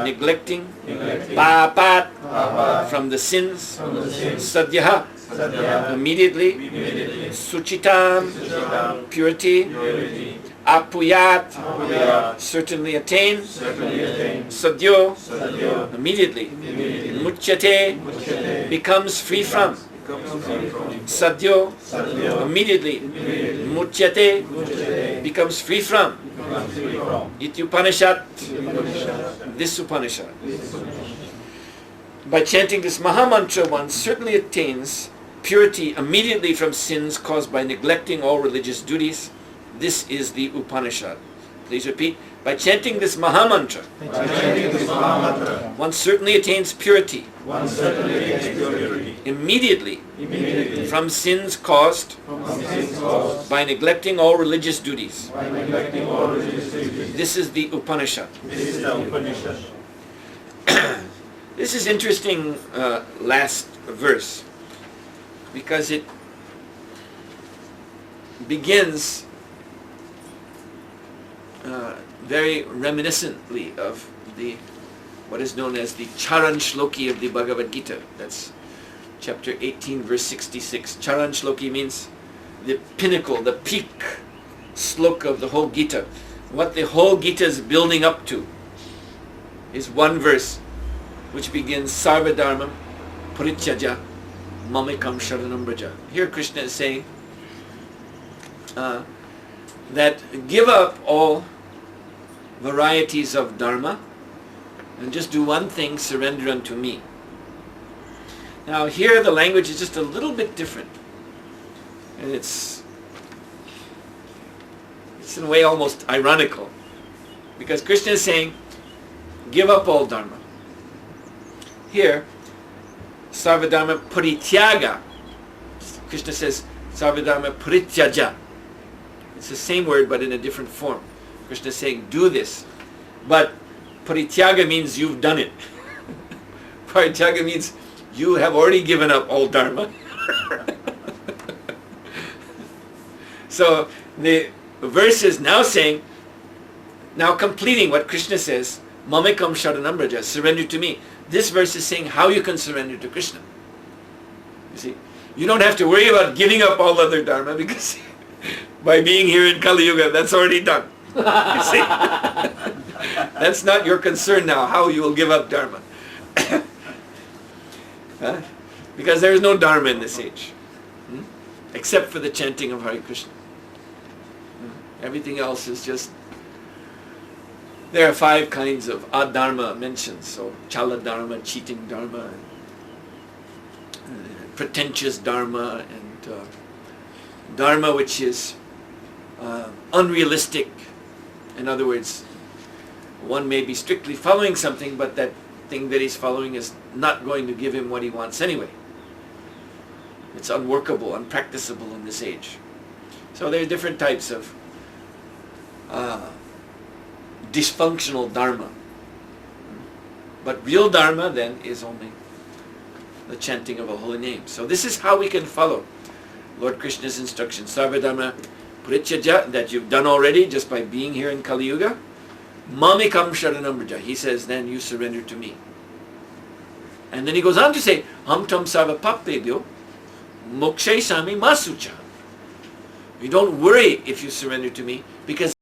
neglecting, papat, from the sins, sadhya, immediately, suchitam, purity, apuyat, certainly attain, sadhyo, immediately, muchyate, becomes free from, sadhyo, immediately, muchyate, becomes free from, ityupanishad, this Upanishad. By chanting this Mahamantra, one certainly attains purity immediately from sins caused by neglecting all religious duties. This is the Upanishad. Please repeat. By chanting this Mahamantra, one certainly attains purity. Immediately from sins caused by neglecting all religious duties. This is the Upanishad. This is interesting last verse, because it begins very reminiscently of what is known as the Charan Shloki of the Bhagavad Gita. That's chapter 18, verse 66. Charan Shloki means the pinnacle, the peak sloka of the whole Gita. What the whole Gita is building up to is one verse, which begins Sarvadharma Parityaja Mamekam Sharanam Braja. Here Krishna is saying that give up all varieties of dharma and just do one thing, surrender unto me. Now here the language is just a little bit different, and it's in a way almost ironical, because Krishna is saying give up all dharma. Here, Sarvadharma Parityaga, Krishna says Sarvadharma Parityaja. It's the same word but in a different form. Krishna is saying do this. But Parityaga means you've done it. Parityaga means you have already given up all dharma. So the verse is now saying, now completing what Krishna says, Mamekam Sharanam Braja, surrender to me. This verse is saying how you can surrender to Krishna. You see, you don't have to worry about giving up all other dharma, because by being here in Kali Yuga, that's already done. You see, that's not your concern now, how you will give up dharma. Because there is no dharma in this age, except for the chanting of Hare Krishna. Everything else is just, there are 5 kinds of adharma mentioned. So chala dharma, cheating dharma, pretentious dharma, and dharma which is unrealistic. In other words, one may be strictly following something, but that thing that he's following is not going to give him what he wants anyway. It's unworkable, unpracticable in this age. So there are different types of dysfunctional dharma. But real dharma then is only the chanting of a holy name. So this is how we can follow Lord Krishna's instruction. Sarvadharma Parityaja, that you've done already just by being here in Kali Yuga. Mamekam Sharanam Braja. He says, then you surrender to me. And then he goes on to say, Ham tam sarva papebhyo Mokshe sami masucha. You don't worry if you surrender to me, because